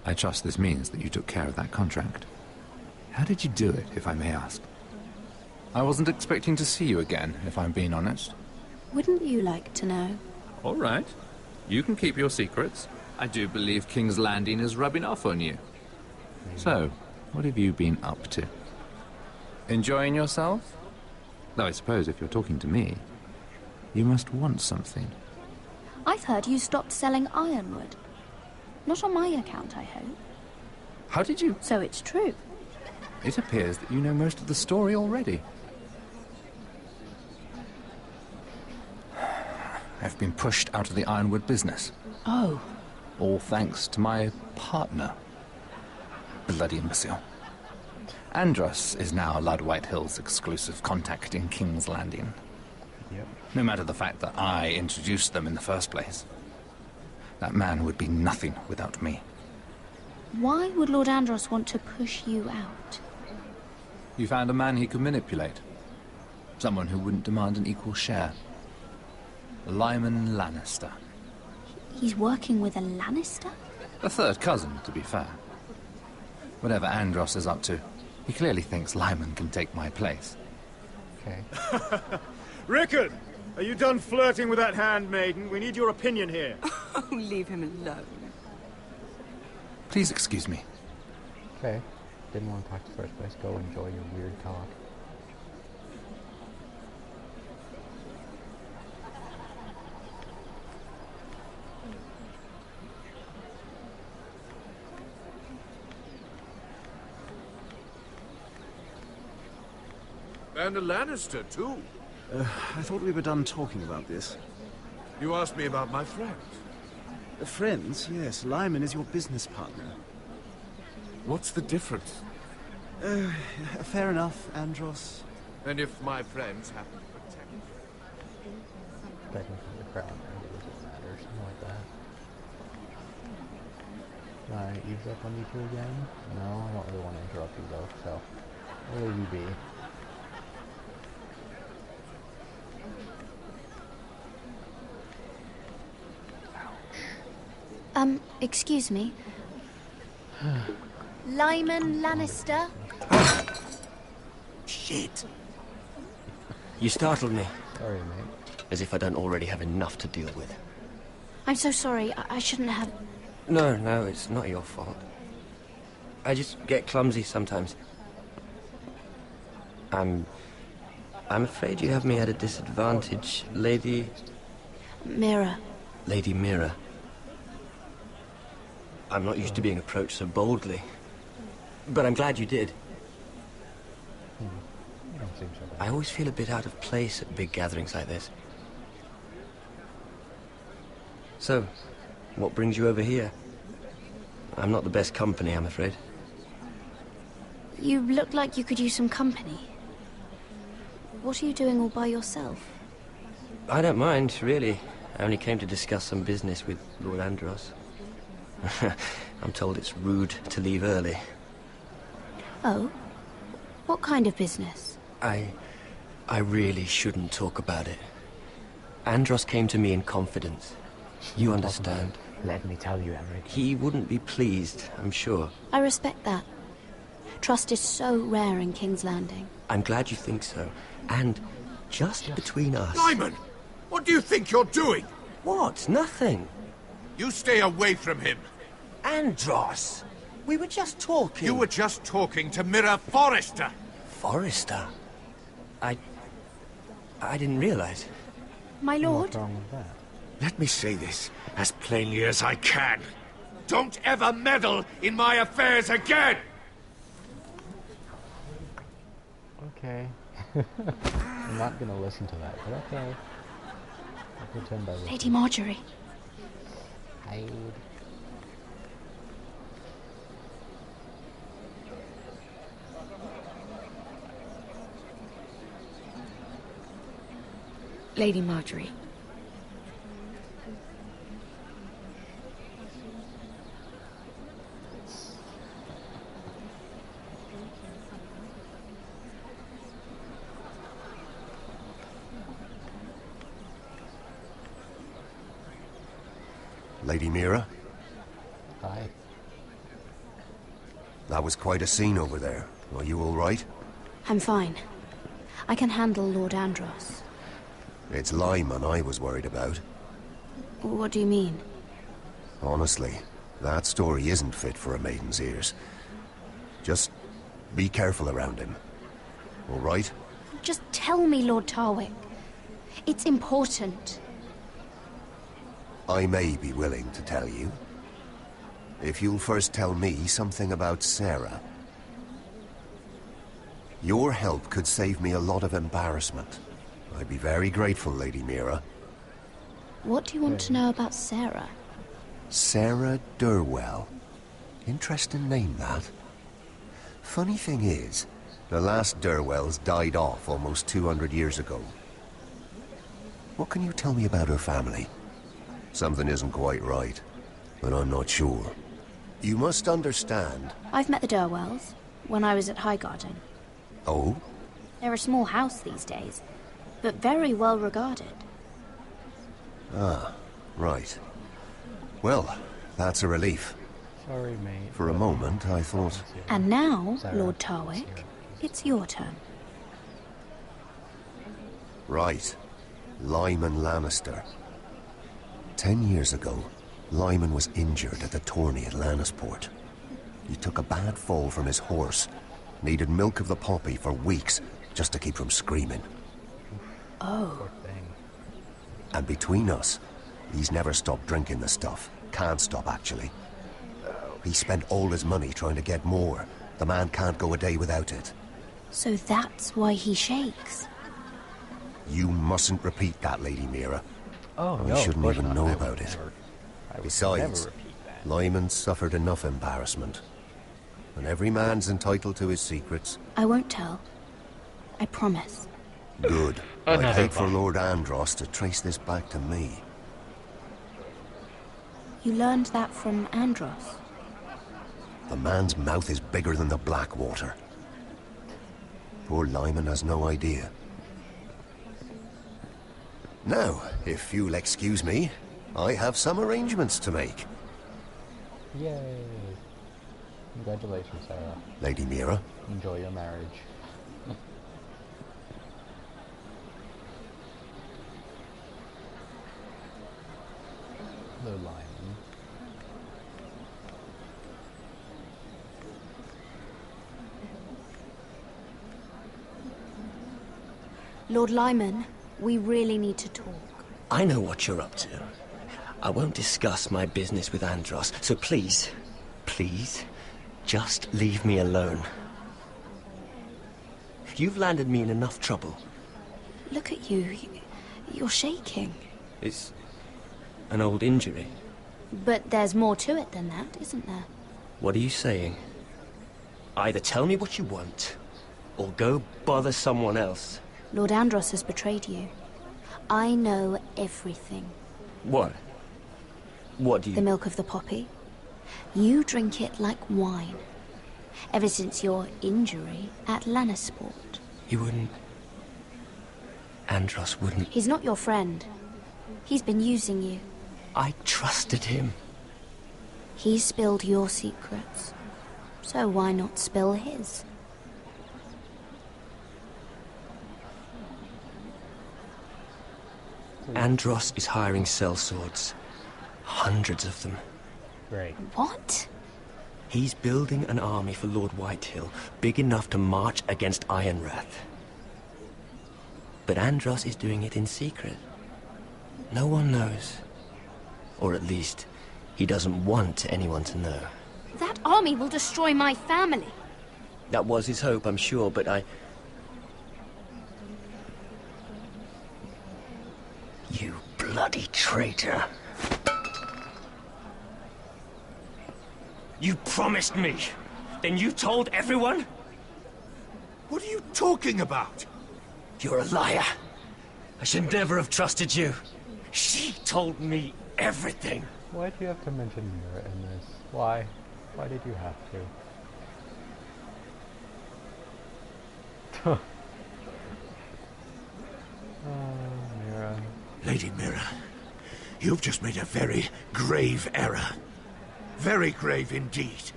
I trust this means that you took care of that contract. How did you do it, if I may ask? I wasn't expecting to see you again, if I'm being honest. Wouldn't you like to know? All right. You can keep your secrets. I do believe King's Landing is rubbing off on you. So, what have you been up to? Enjoying yourself? Though I suppose if you're talking to me, you must want something. I've heard you stopped selling ironwood. Not on my account, I hope. How did you... So it's true. It appears that you know most of the story already. I've been pushed out of the ironwood business. Oh. All thanks to my partner. Bloody imbecile. Andros is now Lord Whitehill's exclusive contact in King's Landing. Yep. No matter the fact that I introduced them in the first place. That man would be nothing without me. Why would Lord Andros want to push you out? You found a man he could manipulate. Someone who wouldn't demand an equal share. Lyman Lannister. He's working with a Lannister? A third cousin, to be fair. Whatever Andros is up to, he clearly thinks Lyman can take my place. Okay. Rickard! Are you done flirting with that handmaiden? We need your opinion here. Oh, leave him alone. Please excuse me. Okay. Didn't want to talk to first place. Go enjoy your weird talk. And a Lannister, too. I thought we were done talking about this. You asked me about my friend. Friends? Yes, Lyman is your business partner. What's the difference? Fair enough, Andros. And if my friends happen to protect me? Technically the crown, maybe it doesn't matter, something like that. Can I eavesdrop on you two again? No, I don't really want to interrupt you though, so I'll leave you be. Excuse me. Lyman Lannister? Shit. You startled me. Sorry, mate. As if I don't already have enough to deal with. I'm so sorry. I shouldn't have... No, it's not your fault. I just get clumsy sometimes. I'm afraid you have me at a disadvantage, Lady... Mira. Lady Mira. I'm not used to being approached so boldly. But I'm glad you did. You don't seem so bad. I always feel a bit out of place at big gatherings like this. So, what brings you over here? I'm not the best company, I'm afraid. You look like you could use some company. What are you doing all by yourself? I don't mind, really. I only came to discuss some business with Lord Andros. I'm told it's rude to leave early. Oh? What kind of business? I really shouldn't talk about it. Andros came to me in confidence. You understand. Let me tell you everything. He wouldn't be pleased, I'm sure. I respect that. Trust is so rare in King's Landing. I'm glad you think so. And just between us... Lyman! What do you think you're doing? What? Nothing. You stay away from him. Andros! We were just talking. You were just talking to Mira Forrester. Forrester? I didn't realize. My lord? What's wrong with that? Let me say this as plainly as I can. Don't ever meddle in my affairs again! Okay. I'm not gonna listen to that, but okay. I'll pretend I Lady Marjorie. Hide. Lady Marjorie. Lady Mira? Hi. That was quite a scene over there. Are you all right? I'm fine. I can handle Lord Andros. It's Lyman I was worried about. What do you mean? Honestly, that story isn't fit for a maiden's ears. Just be careful around him. All right? Just tell me, Lord Tarwick. It's important. I may be willing to tell you. If you'll first tell me something about Sarah. Your help could save me a lot of embarrassment. I'd be very grateful, Lady Mira. What do you want to know about Sarah? Sarah Durwell. Interesting name, that. Funny thing is, the last Durwells died off almost 200 years ago. What can you tell me about her family? Something isn't quite right, but I'm not sure. You must understand... I've met the Durwells when I was at Highgarden. Oh? They're a small house these days, but very well regarded. Ah, right. Well, that's a relief. Sorry, mate. For a moment, I thought... And now, Sarah. Lord Tarwick, it's your turn. Right. Lyman Lannister. 10 years ago, Lyman was injured at the tourney at Lannisport. He took a bad fall from his horse. Needed milk of the poppy for weeks just to keep from screaming. Oh. And between us, he's never stopped drinking the stuff. Can't stop, actually. He spent all his money trying to get more. The man can't go a day without it. So that's why he shakes. You mustn't repeat that, Lady Mira. Oh, I no, shouldn't of course even not. know I about would it. I would Besides, never repeat that. Lyman suffered enough embarrassment. And every man's entitled to his secrets. I won't tell. I promise. Good. Another I'd hate for one. Lord Andros to trace this back to me. You learned that from Andros. The man's mouth is bigger than the Blackwater. Poor Lyman has no idea. Now, if you'll excuse me, I have some arrangements to make. Yay. Congratulations, Sarah. Lady Mira, Enjoy your marriage. The Lyman. Lord Lyman, we really need to talk. I know what you're up to. I won't discuss my business with Andros, so please, just leave me alone. You've landed me in enough trouble. Look at you. You're shaking. It's an old injury. But there's more to it than that, isn't there? What are you saying? Either tell me what you want, or go bother someone else. Lord Andros has betrayed you. I know everything. What? What do you... The milk of the poppy. You drink it like wine. Ever since your injury at Lannisport. He wouldn't... Andros wouldn't... He's not your friend. He's been using you. I trusted him. He spilled your secrets. So why not spill his? Andros is hiring sellswords. Hundreds of them. Great. What? He's building an army for Lord Whitehill, big enough to march against Ironrath. But Andros is doing it in secret. No one knows. Or at least, he doesn't want anyone to know. That army will destroy my family. That was his hope, I'm sure, but You bloody traitor. You promised me. Then you told everyone? What are you talking about? You're a liar. I should never have trusted you. She told me everything. Why do you have to mention Mira in this? Why? Why did you have to? Mira. Lady Mira, you've just made a very grave error. Very grave indeed.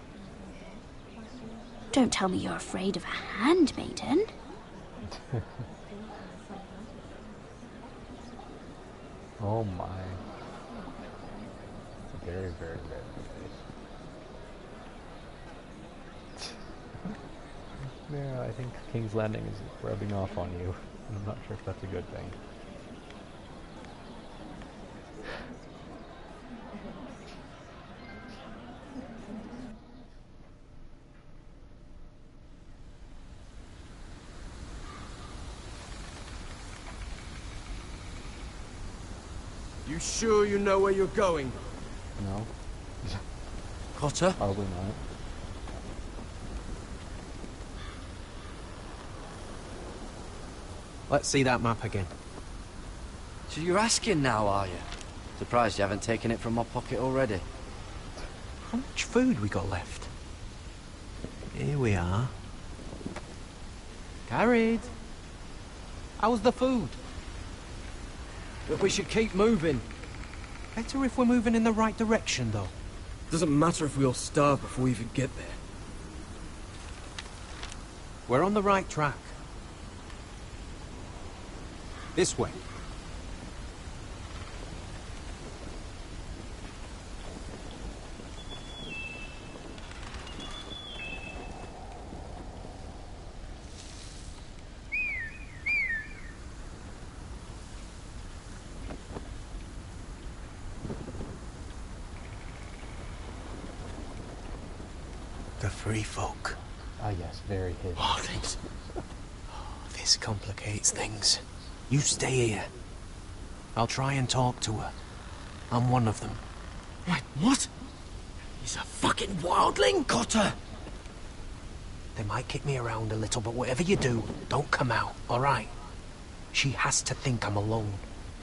Don't tell me you're afraid of a handmaiden. Oh my. Very, very red face. Yeah, I think King's Landing is rubbing off on you. I'm not sure if that's a good thing. You sure you know where you're going? No. Cotter? Probably not. Let's see that map again. So you're asking now, are you? Surprised you haven't taken it from my pocket already. How much food we got left? Here we are. Carried. How's the food? But we should keep moving. Better if we're moving in the right direction, though. Doesn't matter if we all starve before we even get there. We're on the right track. This way. The free folk. Ah yes, very hidden. Oh, this complicates things. You stay here. I'll try and talk to her. I'm one of them. Wait, what? He's a fucking wildling, Cotter! They might kick me around a little, but whatever you do, don't come out, alright? She has to think I'm alone.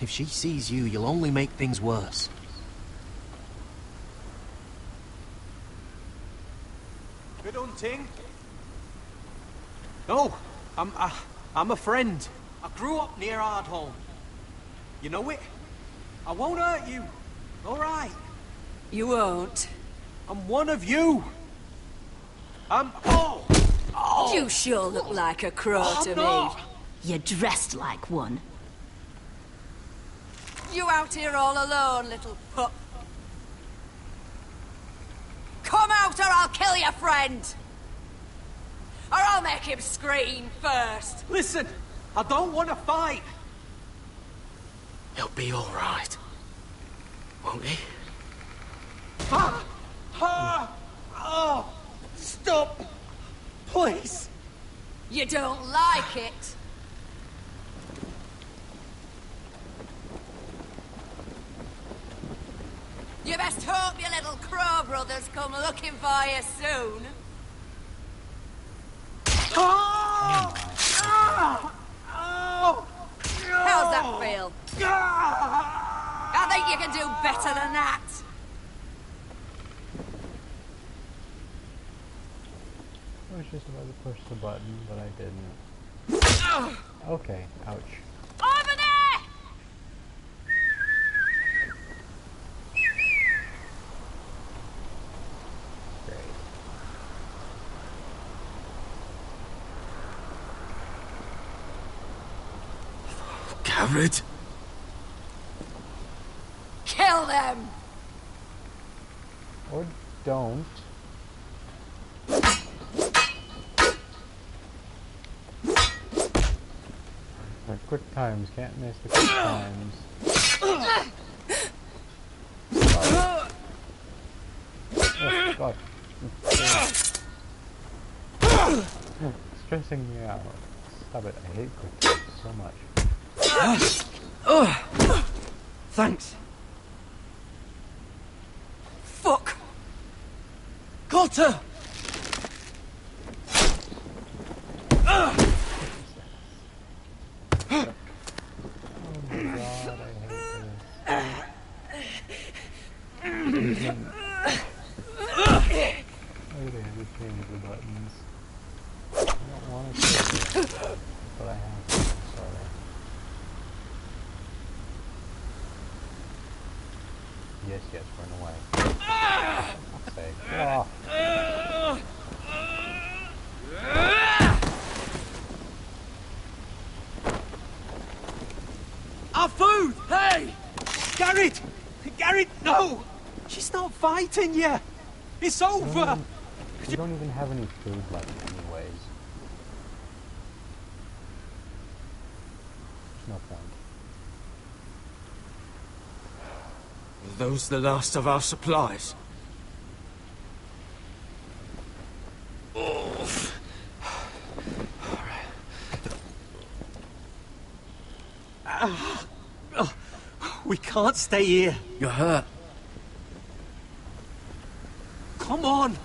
If she sees you, you'll only make things worse. Good hunting. No, I'm a friend. I grew up near Ardholm. You know it? I won't hurt you. All right. You won't. I'm one of you. Oh! You sure look like a crow to me. You're dressed like one. You out here all alone, little pup. Come out or I'll kill your friend! Or I'll make him scream first. Listen, I don't want to fight! He'll be all right. Won't he? Ah! Ah! Oh! Stop! Please! You don't like it? You best hope your little crow brothers come looking for you soon. Oh! Ah! Oh! How's that feel? I think you can do better than that. I was just about to push the button, but I didn't. Okay, ouch. Over there! Great. Garrett? Kill them! Or don't. The quick times, can't miss the quick times. Oh, God. It's stressing me out. Stop it, I hate quick times so much. Thanks. Fuck! Cotter! Change the buttons. I don't want to kill you, but I have to. I'm sorry. Yes, run away. For fuck's sake. Get off. Our food! Hey! Garrett! Garrett, no! She's not fighting yet! It's over! You don't even have any food left anyways. There's no point. Are those the last of our supplies? We can't stay here. You're hurt. Come on!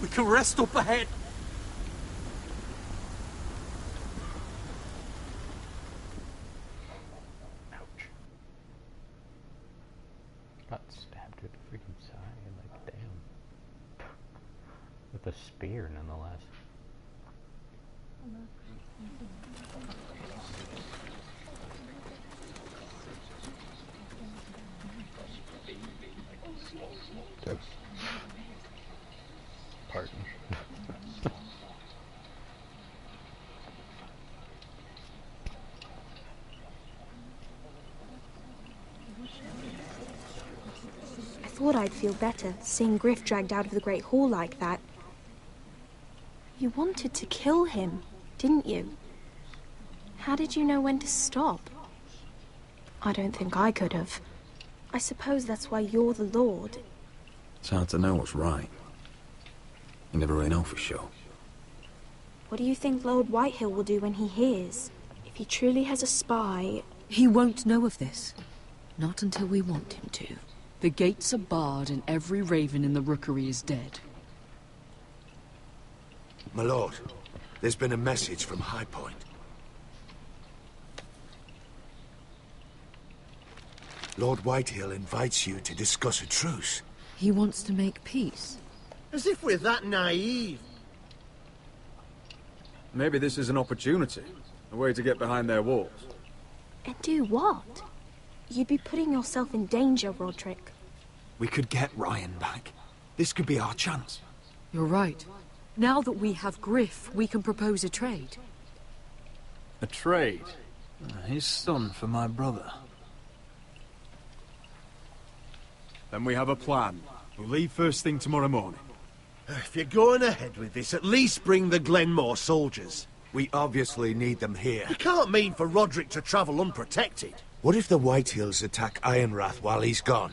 We can rest up ahead. Ouch. Got stabbed with the freaking side, like, damn. With a spear, nonetheless. Pardon. I thought I'd feel better, seeing Griff dragged out of the Great Hall like that. You wanted to kill him, didn't you? How did you know when to stop? I don't think I could have. I suppose that's why you're the Lord. It's hard to know what's right. You never really know for sure. What do you think Lord Whitehill will do when he hears? If he truly has a spy... He won't know of this. Not until we want him to. The gates are barred and every raven in the rookery is dead. My lord, there's been a message from High Point. Lord Whitehill invites you to discuss a truce. He wants to make peace. As if we're that naive. Maybe this is an opportunity. A way to get behind their walls. And do what? You'd be putting yourself in danger, Roderick. We could get Ryan back. This could be our chance. You're right. Now that we have Griff, we can propose a trade. A trade? His son for my brother. Then we have a plan. We'll leave first thing tomorrow morning. If you're going ahead with this, at least bring the Glenmore soldiers. We obviously need them here. You can't mean for Roderick to travel unprotected. What if the Whitehills attack Ironrath while he's gone?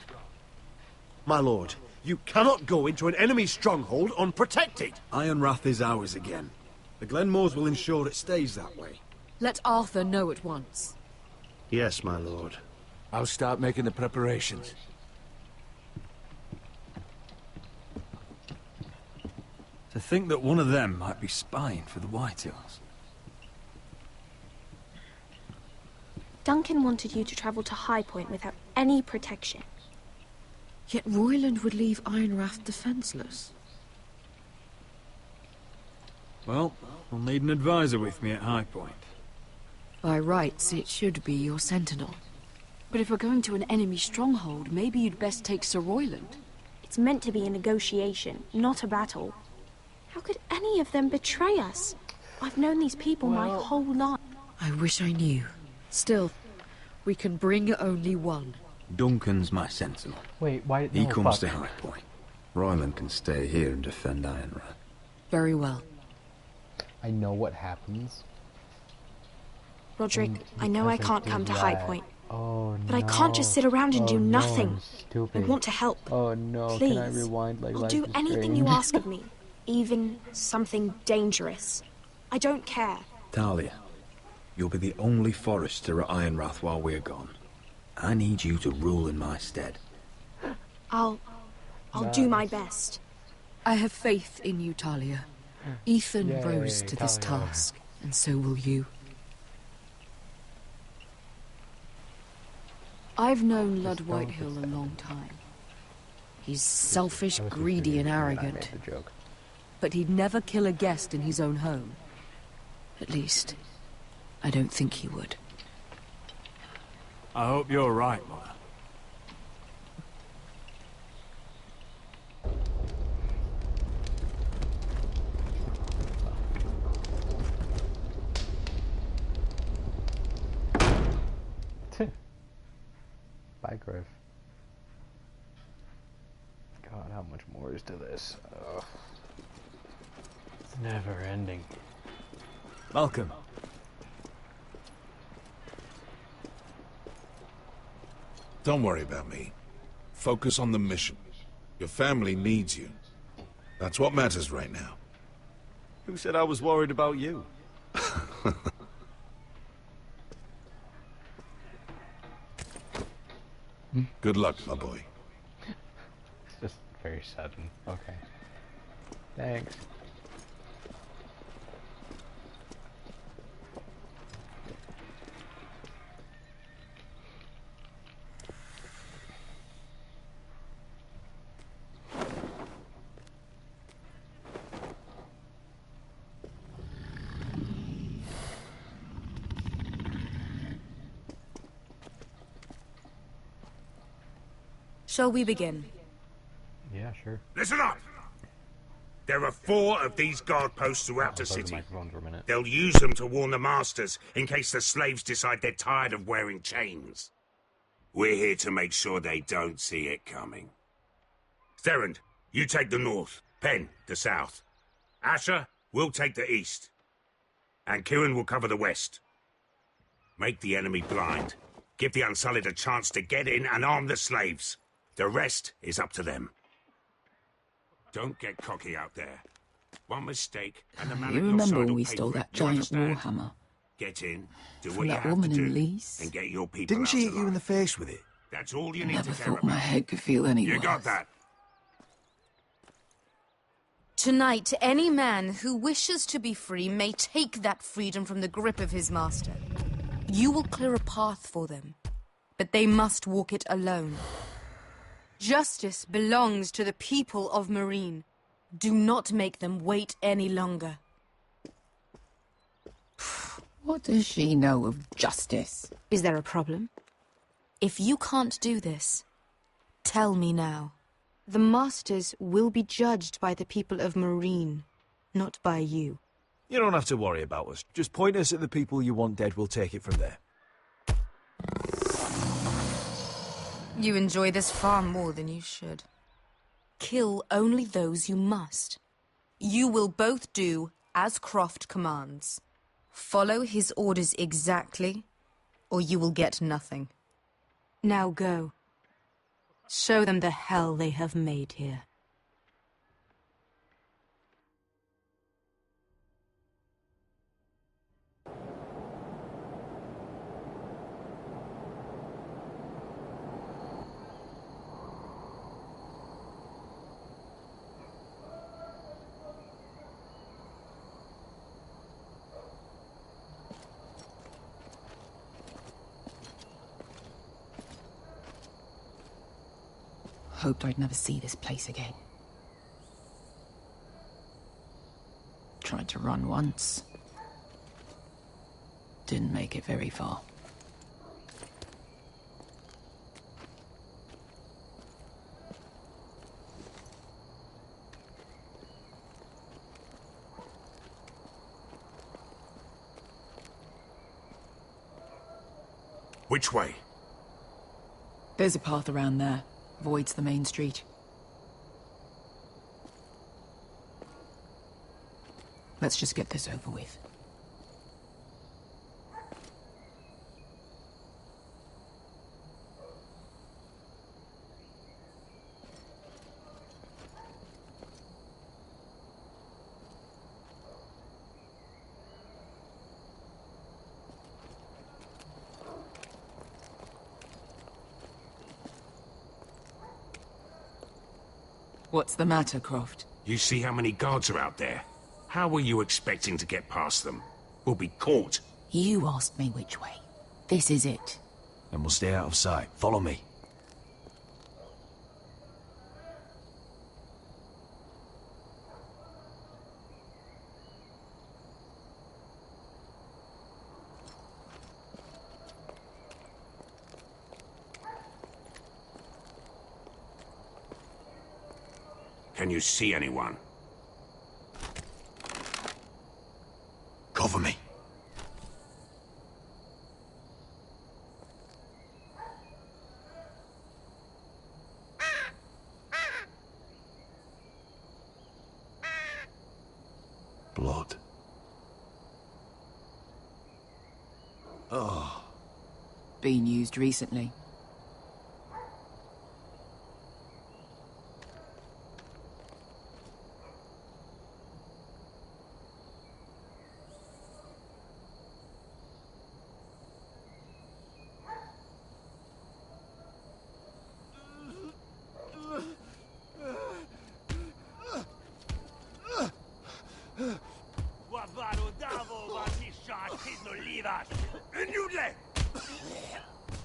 My lord, you cannot go into an enemy stronghold unprotected. Ironrath is ours again. The Glenmores will ensure it stays that way. Let Arthur know at once. Yes, my lord. I'll start making the preparations. To think that one of them might be spying for the Whitehills. Duncan wanted you to travel to High Point without any protection. Yet Royland would leave Ironrath defenseless. Well, I'll need an advisor with me at High Point. By rights, it should be your sentinel. But if we're going to an enemy stronghold, maybe you'd best take Sir Royland. It's meant to be a negotiation, not a battle. How could any of them betray us? I've known these people my whole life. I wish I knew. Still, we can bring only one. Duncan's my sentinel. Wait, why? He no, comes fuck. to High Point. Royland can stay here and defend Ironrath. Very well. I know what happens. Roderick, I know I can't come to High Point. Oh, but I can't just sit around and do nothing. I'm stupid. I want to help. Oh no, Please. can I rewind like I'll Life do is anything you Strange? ask of me. Even something dangerous. I don't care. Talia, you'll be the only Forester at Ironrath while we're gone. I need you to rule in my stead. I'll do my best. I have faith in you, Talia. Ethan Yay, rose to this Talia. task, and so will you. I've known Lud Whitehill a long time. He's selfish, greedy, and arrogant. But he'd never kill a guest in his own home. At least, I don't think he would. I hope you're right, Mother. Bye, Griff. God, how much more is to this? Ugh. It's never ending. Malcolm. Don't worry about me. Focus on the mission. Your family needs you. That's what matters right now. Who said I was worried about you? Good luck, my boy. It's just very sudden. Okay. Thanks. Shall we begin? Yeah, sure. Listen up! There are 4 of these guard posts throughout the Close the city. microphone for a minute. They'll use them to warn the masters in case the slaves decide they're tired of wearing chains. We're here to make sure they don't see it coming. Therend, you take the north. Penn, the south. Asher, we'll take the east. And Kieran will cover the west. Make the enemy blind. Give the Unsullied a chance to get in and arm the slaves. The rest is up to them. Don't get cocky out there. One mistake, and the man You at your remember side when will we pay stole for it. that You giant understand? warhammer? Get in, do From what you that have woman to in do, Lease? and get your people Didn't out she hit alive. you in the face with it? That's all you need Never to care thought my about. head could feel any You worse. got that? Tonight, any man who wishes to be free may take that freedom from the grip of his master. You will clear a path for them, but they must walk it alone. Justice belongs to the people of Marine. Do not make them wait any longer. What does she know of justice? Is there a problem? If you can't do this, tell me now. The Masters will be judged by the people of Marine, not by you. You don't have to worry about us. Just point us at the people you want dead, we'll take it from there. You enjoy this far more than you should. Kill only those you must. You will both do as Croft commands. Follow his orders exactly, or you will get nothing. Now go. Show them the hell they have made here. Hoped I'd never see this place again. Tried to run once. Didn't make it very far. Which way? There's a path around there. Avoids the main street. Let's just get this over with. What's the matter, Croft? You see how many guards are out there? How were you expecting to get past them? We'll be caught. You asked me which way. This is it. Then we'll stay out of sight. Follow me. Can you see anyone? Cover me. Blood. Oh. Been used recently.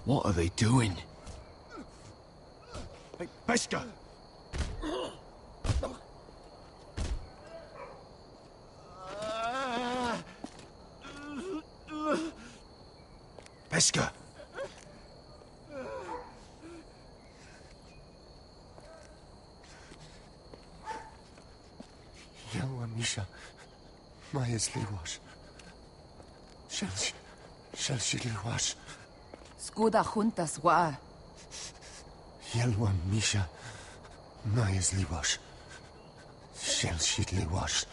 What are they doing? Hey, Pesca! Pesca! Yelwa Misha, Maya's Liwash. Shelshi Liwash. Skuda juntas wa. Yelwa Misha, Maya's Liwash. Shelshi Liwash.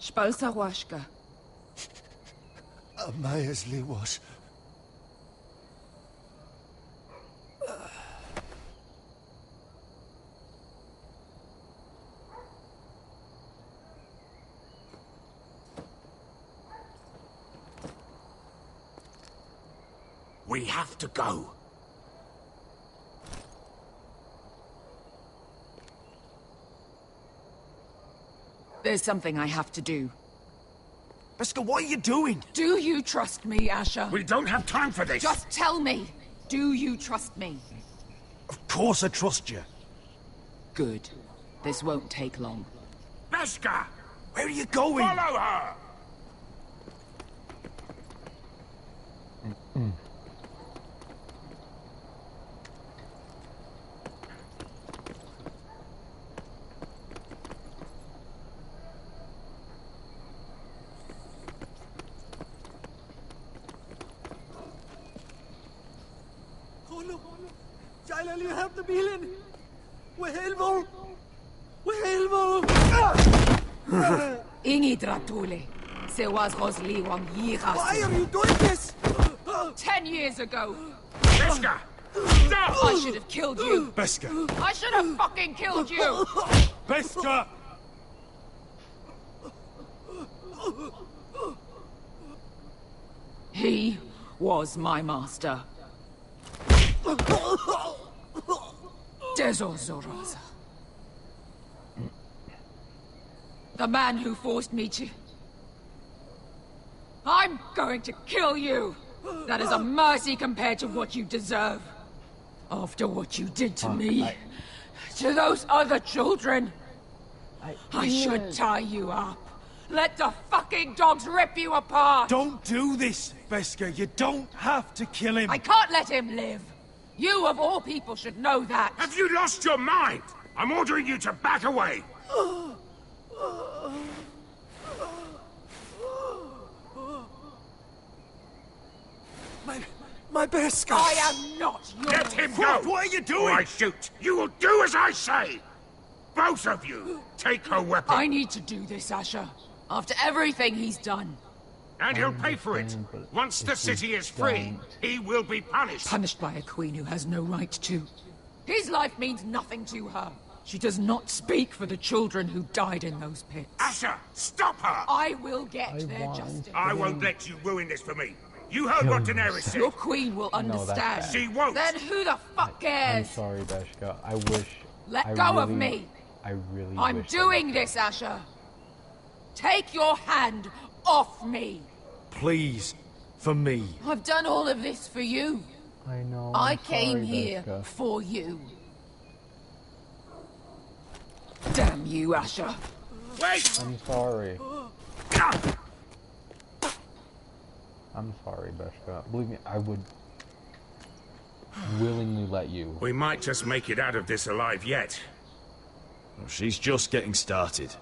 Spalsa washka. Maya's Liwash. We have to go. There's something I have to do. Pesca, what are you doing? Do you trust me, Asher? We don't have time for this. Just tell me. Do you trust me? Of course I trust you. Good. This won't take long. Pesca! Where are you going? Follow her! Jailer, you have the Milen. We're helpful. We're helpful. Ingi Dratule. Se was Rosli Wang Yiras. Why are you doing this? 10 years ago. Beskha! Stop! I should have killed you. Beskha! I should have fucking killed you. Beskha! He was my master. Dezor Zoraza. The man who forced me to... I'm going to kill you! That is a mercy compared to what you deserve. After what you did to me, to those other children, I should tie you up. Let the fucking dogs rip you apart! Don't do this, Beskha. You don't have to kill him. I can't let him live. You, of all people, should know that. Have you lost your mind? I'm ordering you to back away. My Beskha! I am not yours! Let him go! What are you doing? Or I shoot! You will do as I say! Both of you! Take her weapon! I need to do this, Asher. After everything he's done. And he'll pay for it. Once the city is free, he will be punished. Punished by a queen who has no right to. His life means nothing to her. She does not speak for the children who died in those pits. Asher, stop her! I will get their justice. I won't let you ruin this for me. You heard what Daenerys said. Your queen will understand. She won't. Then who the fuck I'm cares? sorry, Beskha. I wish... Let go of me! I really I'm wish doing this, Asher. Take your hand off me. Please, for me. I've done all of this for you. I know. I I'm came sorry, here Beskha. for you. Damn you, Asher. Wait! I'm sorry. I'm sorry, Beskha. Believe me, I would willingly let you. We might just make it out of this alive yet. Well, she's just getting started.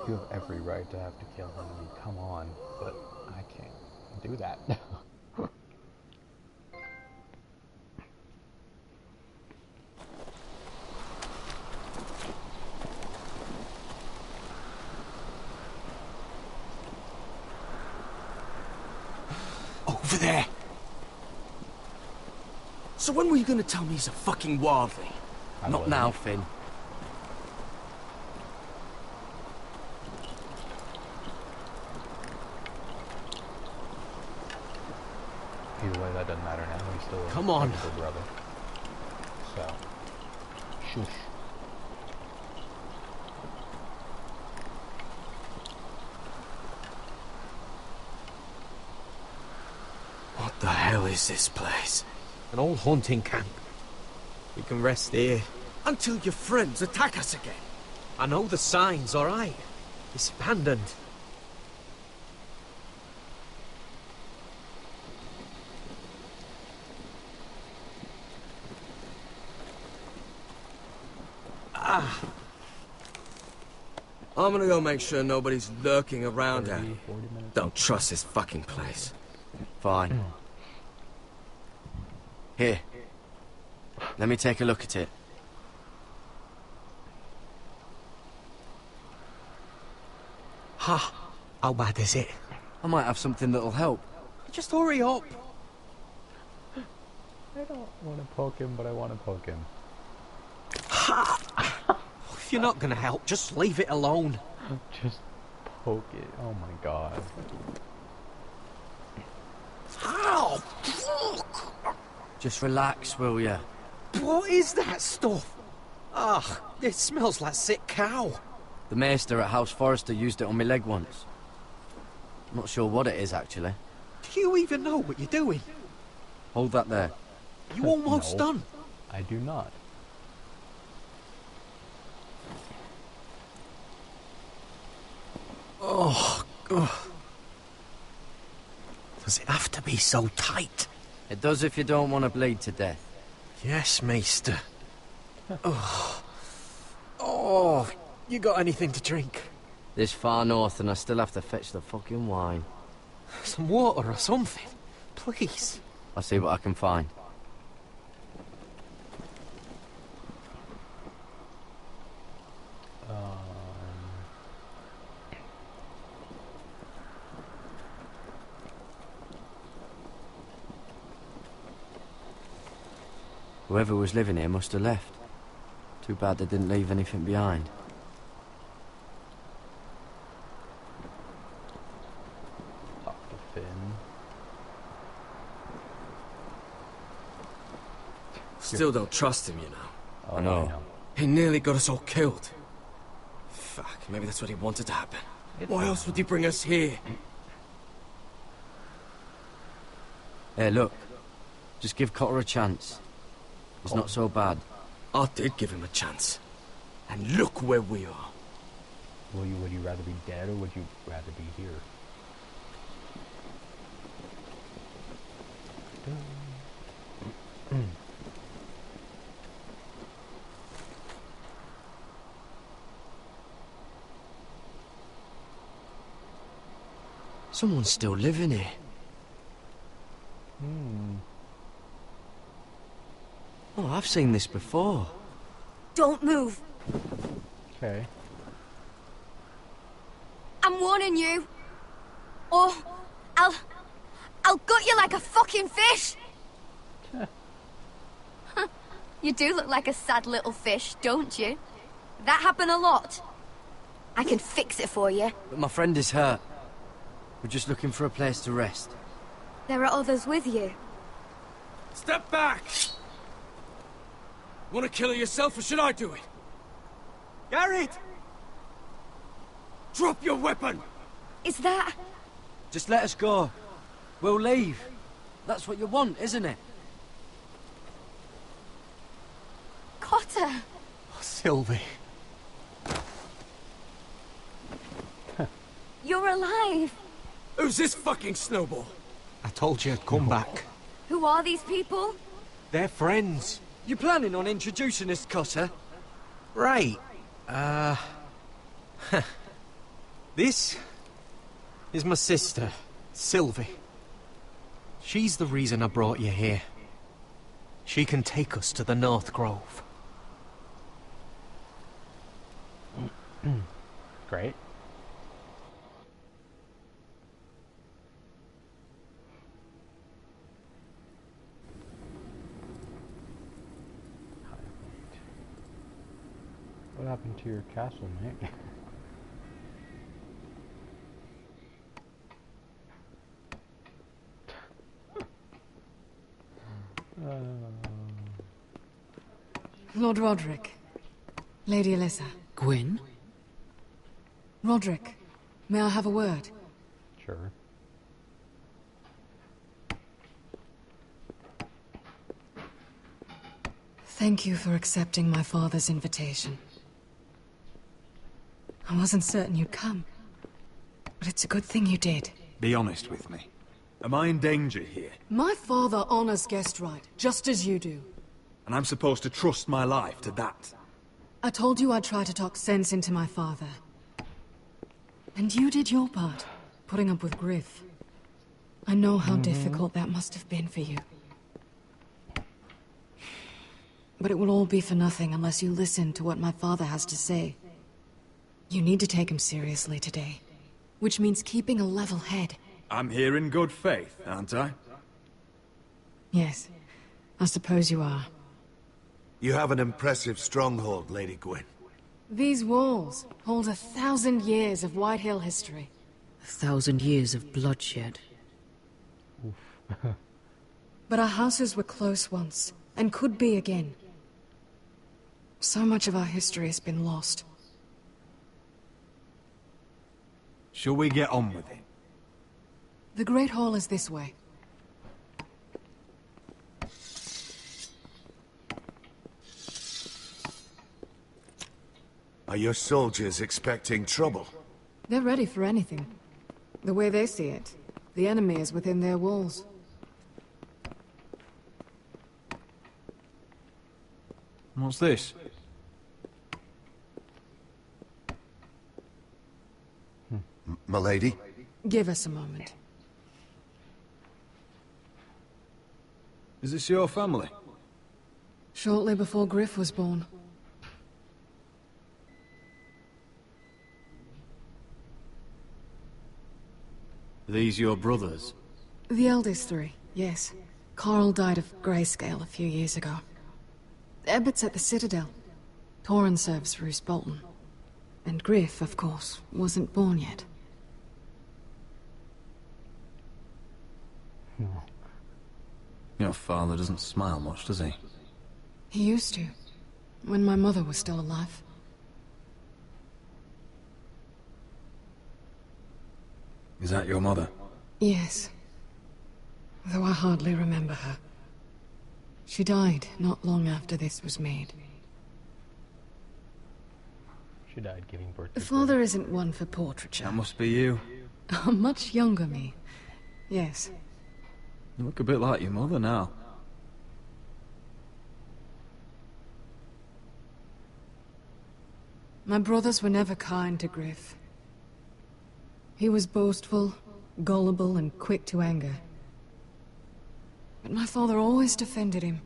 You have every right to have to kill him. I mean, come on. But I can't do that. Over there. So when were you gonna tell me he's a fucking wildling? Not now, Finn. Either way, that doesn't matter now. He's still a Come on. technical brother. So, shush. What the hell is this place? An old hunting camp. We can rest here. Until your friends attack us again. I know the signs, alright? It's abandoned. I'm gonna go make sure nobody's lurking around here. 40 minutes. Don't trust this fucking place. Fine. Here. Let me take a look at it. Ha! How bad is it? I might have something that'll help. Just hurry up. I don't want to poke him, but I want to poke him. Ha! If you're not gonna help, just leave it alone. Just poke it. Oh my god. Ow! Fuck! Just relax, will ya? What is that stuff? Ugh, it smells like sick cow. The maester at House Forrester used it on my leg once. Not sure what it is, actually. Do you even know what you're doing? Hold that there. You almost No, done. I do not. Oh, God. Does it have to be so tight? It does if you don't want to bleed to death. Yes, Maester. Oh. Oh, you got anything to drink? This far north and I still have to fetch the fucking wine. Some water or something? Please. I'll see what I can find. Whoever was living here must have left. Too bad they didn't leave anything behind. Talk to Finn. Still don't trust him, you know. Oh, I know. He nearly got us all killed. Fuck, maybe that's what he wanted to happen. Why else would he bring us here? Hey, look. Just give Cotter a chance. He's not so bad. I did give him a chance. And look where we are. Would you rather be dead or would you rather be here? Someone's still living here. Oh, I've seen this before. Don't move. Okay. I'm warning you. Or I'll gut you like a fucking fish. You do look like a sad little fish, don't you? That happen a lot. I can fix it for you. But my friend is hurt. We're just looking for a place to rest. There are others with you. Step back! Want to kill her yourself, or should I do it? Garrett! Drop your weapon! Is that... Just let us go. We'll leave. That's what you want, isn't it? Cotter! Oh, Sylvie. You're alive. Who's this fucking snowball? I told you I'd come back. Who are these people? They're friends. You planning on introducing us, Cotter? Right. This is my sister, Sylvie. She's the reason I brought you here. She can take us to the North Grove. Great. What happened to your castle, mate? Lord Roderick. Lady Alyssa. Gwyn? Roderick, may I have a word? Sure. Thank you for accepting my father's invitation. I wasn't certain you'd come, but it's a good thing you did. Be honest with me. Am I in danger here? My father honors guest right, just as you do. And I'm supposed to trust my life to that? I told you I'd try to talk sense into my father. And you did your part, putting up with Griff. I know how difficult that must have been for you. But it will all be for nothing unless you listen to what my father has to say. You need to take him seriously today, which means keeping a level head. I'm here in good faith, aren't I? Yes, I suppose you are. You have an impressive stronghold, Lady Gwyn. These walls hold 1,000 years of Whitehill history. 1,000 years of bloodshed. But our houses were close once, and could be again. So much of our history has been lost. Shall we get on with it? The Great Hall is this way. Are your soldiers expecting trouble? They're ready for anything. The way they see it, the enemy is within their walls. What's this? M'lady? Give us a moment. Is this your family? Shortly before Griff was born. These your brothers? The eldest three, yes. Carl died of grayscale a few years ago. Ebbett's at the Citadel. Torrin serves Roose Bolton. And Griff, of course, wasn't born yet. Your father doesn't smile much, does he? He used to, when my mother was still alive. Is that your mother? Yes. Though I hardly remember her. She died not long after this was made. She died giving birth The to father isn't one for portraiture. That must be you. A much younger me. Yes. You look a bit like your mother now. My brothers were never kind to Griff. He was boastful, gullible, and quick to anger. But my father always defended him.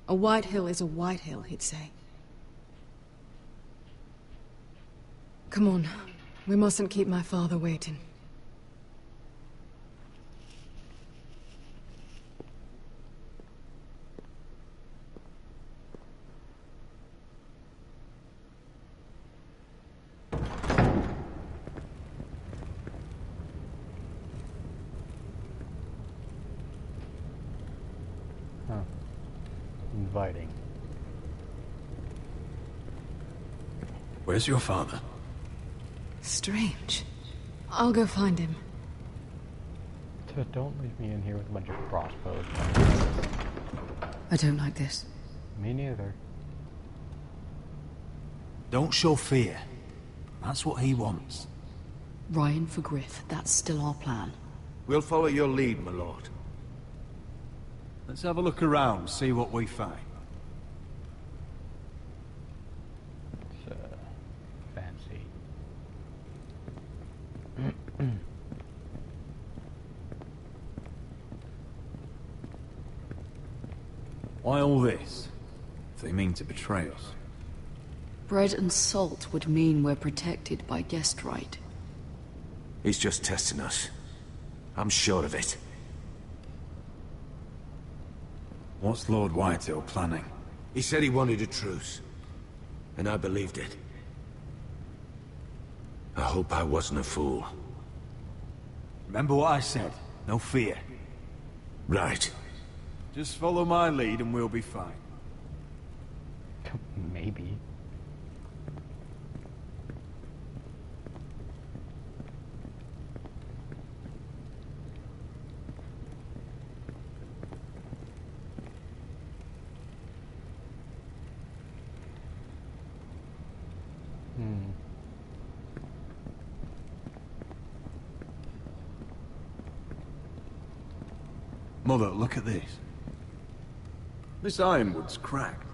A Whitehill is a Whitehill, he'd say. Come on. We mustn't keep my father waiting. Huh. Inviting. Where's your father? Strange. I'll go find him. Don't leave me in here with a bunch of crossbows. I don't like this. Me neither. Don't show fear. That's what he wants. Ryan for Griff, that's still our plan. We'll follow your lead, my lord. Let's have a look around, see what we find. It's, fancy. Why all this? If they mean to betray us. Bread and salt would mean we're protected by guest right. He's just testing us. I'm sure of it. What's Lord Whitehill planning? He said he wanted a truce. And I believed it. I hope I wasn't a fool. Remember what I said. No fear. Right. Just follow my lead and we'll be fine. Maybe. Mother, look at this. This ironwood's cracked.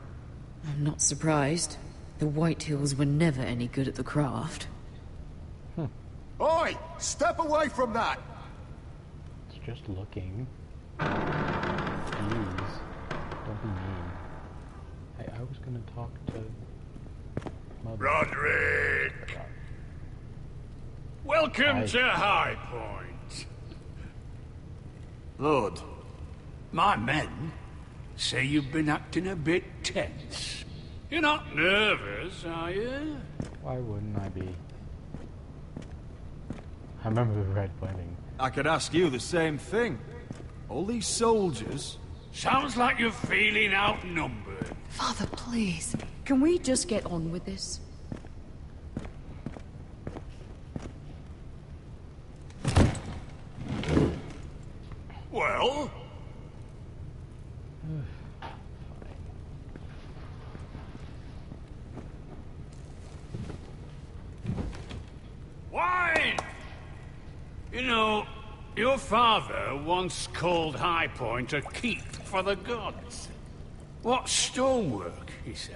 I'm not surprised. The Whitehills were never any good at the craft. Oi! Step away from that! It's just looking. Jeez. Don't be mean. Hey, I was gonna talk to Mother. Roderick! Welcome to High Point. Lord. My men say you've been acting a bit tense. You're not nervous, are you? Why wouldn't I be? I remember the Red Wedding. I could ask you the same thing. All these soldiers... Sounds like you're feeling outnumbered. Father, please. Can we just get on with this? Well? Wine! You know, your father once called High Point a keep for the gods. What stonework, he said.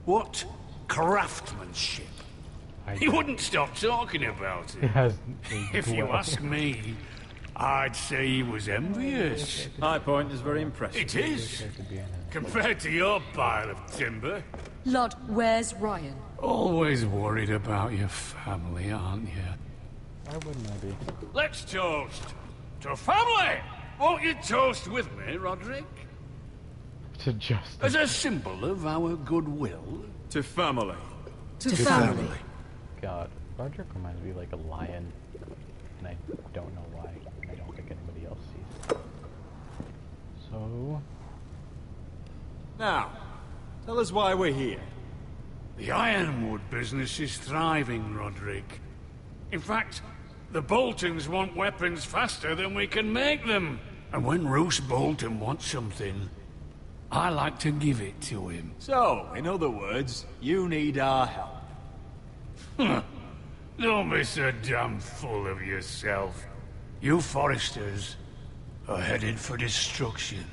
What craftsmanship. He wouldn't stop talking about it. If you ask me, I'd say he was envious. High Point is very impressive. It is. Compared to your pile of timber. Lord, where's Ryan? Always worried about your family, aren't you? Why wouldn't I be? Let's toast to family! Won't you toast with me, Roderick? To justice. As a symbol of our goodwill. To family. To family. God, Roderick reminds me of like a lion, and I don't know why, and I don't think anybody else sees it. So... Now, tell us why we're here. The Ironwood business is thriving, Roderick. In fact, the Boltons want weapons faster than we can make them. And when Roose Bolton wants something, I like to give it to him. So, in other words, you need our help. Don't be so damn full of yourself. You Foresters are headed for destruction.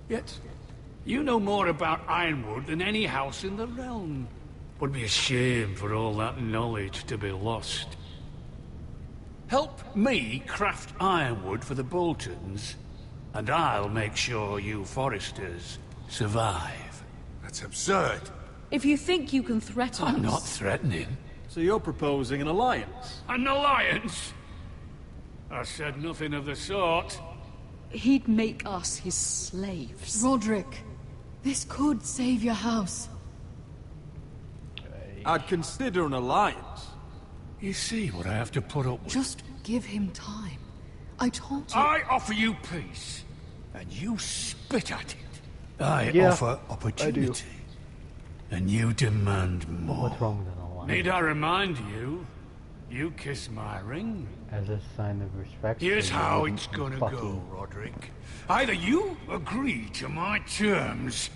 Yet, you know more about Ironwood than any house in the realm. Would be a shame for all that knowledge to be lost. Help me craft Ironwood for the Boltons, and I'll make sure you Foresters survive. That's absurd. If you think you can threaten us... I'm not threatening. So you're proposing an alliance? An alliance? I said nothing of the sort. He'd make us his slaves. Roderick, this could save your house. I'd consider an alliance. You see what I have to put up with? Just give him time. I told you... I offer you peace, and you spit at it. I offer opportunity, and you demand more. What's wrong with an alliance? Need I remind you? You kiss my ring. As a sign of respect. Here's so how you it's wouldn't gonna go, Roderick. Either you agree to my terms,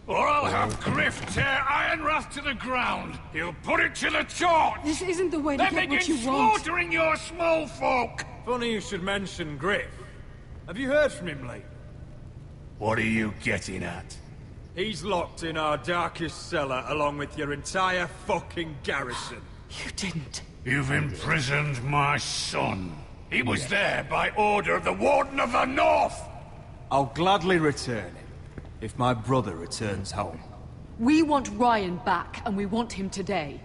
or I'll have Griff tear Ironrath to the ground. He'll put it to the torch. This isn't the way to then get what you begin want. slaughtering your small folk. Funny you should mention Griff. Have you heard from him lately? What are you getting at? He's locked in our darkest cellar along with your entire fucking garrison. You didn't. You've imprisoned my son. He was there by order of the Warden of the North. I'll gladly return him, if my brother returns home. We want Ryan back, and we want him today.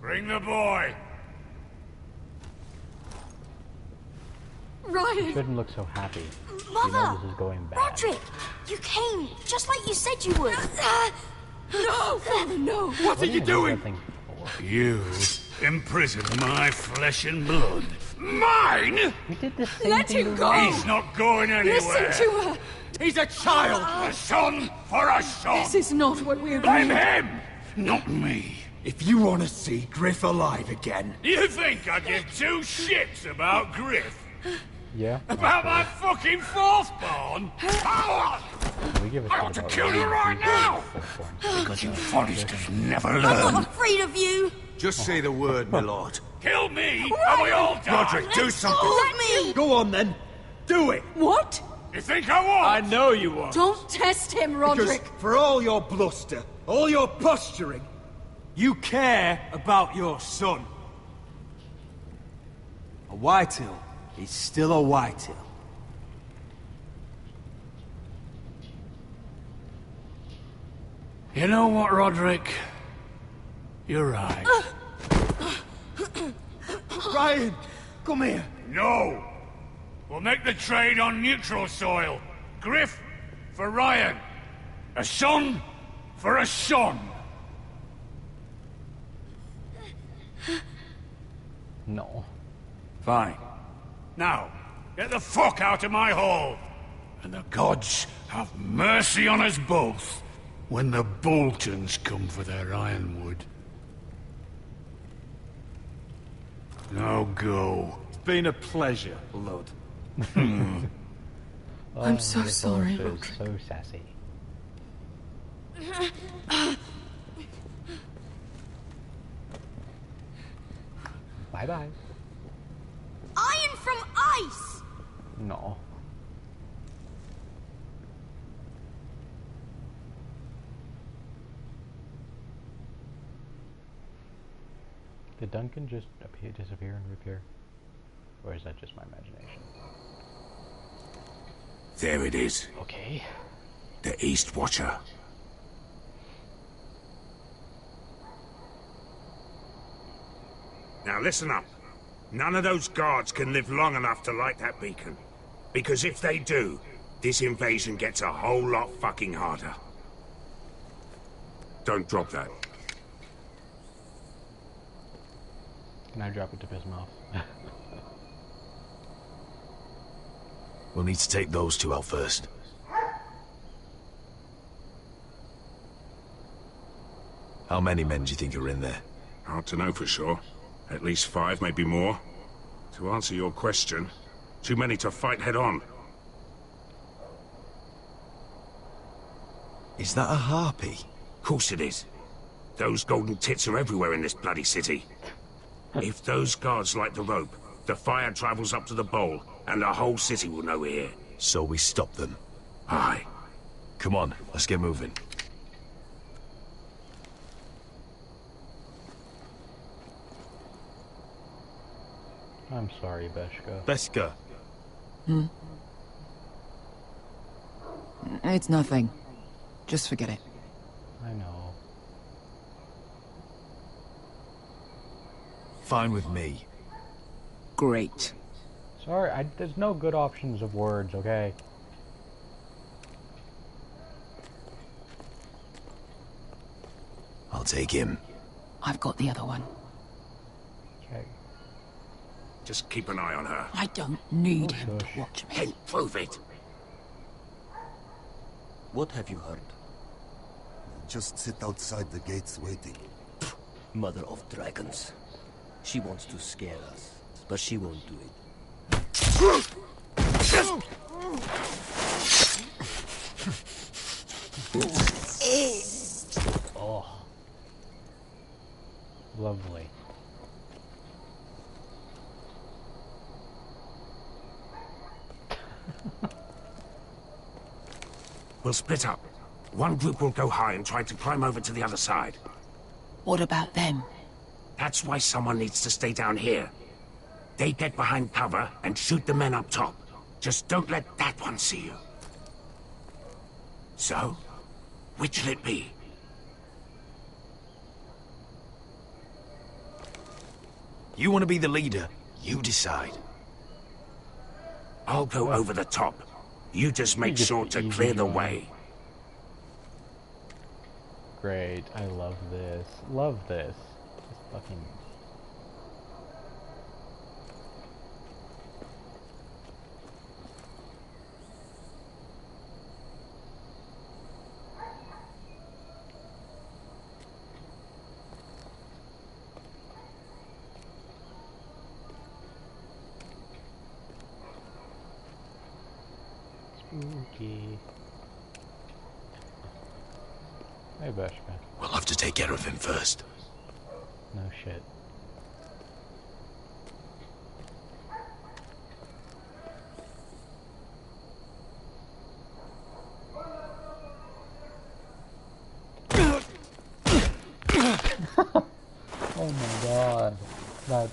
Bring the boy. Ryan! You shouldn't look so happy. Mother! You know this is going bad. Roderick! You came, just like you said you would. No! Father, no! What are you doing? You imprison my flesh and blood. Mine? We did the same Let thing him to go! Ryan. He's not going anywhere. Listen to her! He's a child. A son for a son. This is not what we Blame agreed. him, not me. If you want to see Griff alive again... You think I give two shits about Griff? Yeah. About my fucking fourth-born? We give a I shit want to about kill Ryan you right if now! he's Because you Foresters never I'm learn. not afraid of you! Just say the word, my lord. Kill me, and we all die. Roderick, do something. Let me! Go on then. Do it. What? You think I won't? I know you won't. Don't test him, Because Roderick! for all your bluster, all your posturing, you care about your son. A Whitehill is still a Whitehill. You know what, Roderick? You're right. Ryan, come here. No! We'll make the trade on neutral soil. Griff for Ryan. A son for a son. No. Fine. Now, get the fuck out of my hall. And the gods have mercy on us both when the Boltons come for their ironwood. Now go. It's been a pleasure, Blood. I'm so this sorry, elf is so sassy. Bye-bye. Iron from ice! No. Did Duncan just disappear and reappear? Or is that just my imagination? There it is. Okay. The East Watcher. Now listen up. None of those guards can live long enough to light that beacon. Because if they do, this invasion gets a whole lot fucking harder. Don't drop that. Can I drop it to piss him off? We'll need to take those two out first. How many men do you think are in there? Hard to know for sure. At least 5, maybe more. To answer your question, too many to fight head on. Is that a harpy? Course it is. Those golden tits are everywhere in this bloody city. If those guards light the rope, the fire travels up to the bowl, and the whole city will know we're here. So we stop them? Aye. Come on, let's get moving. I'm sorry, Beshka. Beshka. It's nothing. Just forget it. I know. Fine with me. Great. Sorry, there's no good options of words, okay? I'll take him. I've got the other one. Okay. Just keep an eye on her. I don't need him to watch me. Then prove it. What have you heard? Just sit outside the gates waiting. Mother of dragons. She wants to scare us, but she won't do it. Oh. Lovely. We'll split up. One group will go high and try to climb over to the other side. What about them? That's why someone needs to stay down here. They get behind cover and shoot the men up top. Just don't let that one see you. So, which'll it be? You want to be the leader? You decide. I'll go over the top. You just make sure to clear the way. Great. I love this. Love this. Just fucking... Spooky. Hey, Beshka. We'll have to take care of him first. No shit. Oh my god. That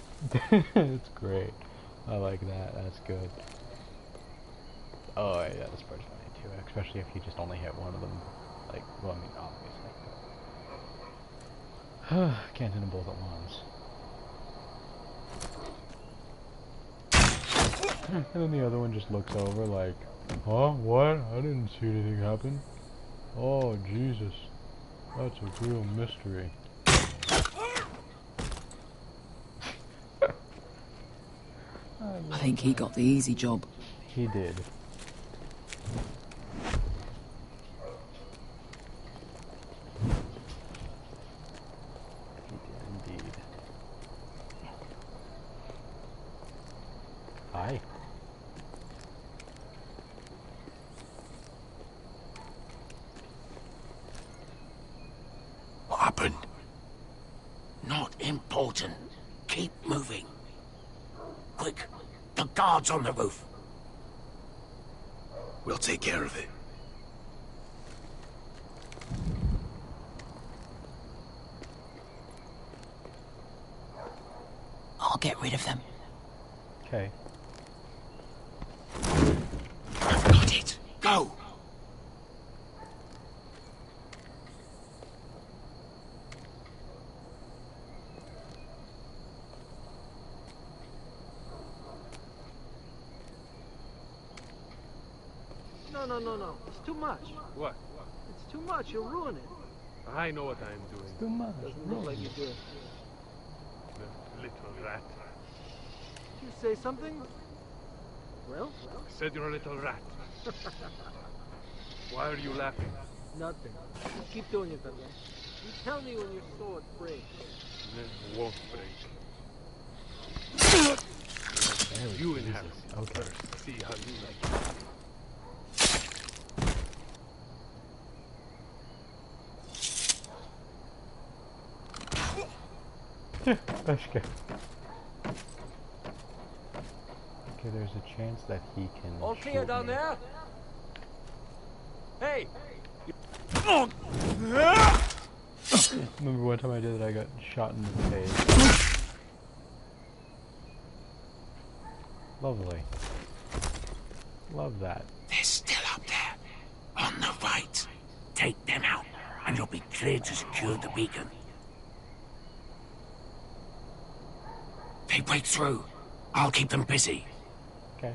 it's great. I like that. That's good. Oh yeah, this part's funny too, especially if you just only hit one of them. Like, well, I mean, obviously. Can't hit them both at once. And then the other one just looks over like, huh? What? I didn't see anything happen. Oh, Jesus. That's a real mystery. I think he got the easy job. He did. Indeed. Hi. What happened? Not important. Keep moving. Quick. The guards on the roof. We'll take care of it. I'll get rid of them. Okay. I've got it. Go. No. It's too much. What? It's too much. You'll ruin it. I know what I am doing. Too much. Doesn't look like you do. The little rat. Did you say something? Well? I said you're a little rat. Why are you laughing? Nothing. Just keep doing it that way. You tell me when your sword breaks. It won't break. You inhabit it. Okay. First, see how you like it. Beshka. Okay, there's a chance that he can. All clear down there? Hey! Remember one time I did that, I got shot in the face. Lovely. Love that. They're still up there. On the right. Take them out, and you'll be clear to secure the beacon. They break through. I'll keep them busy. Okay.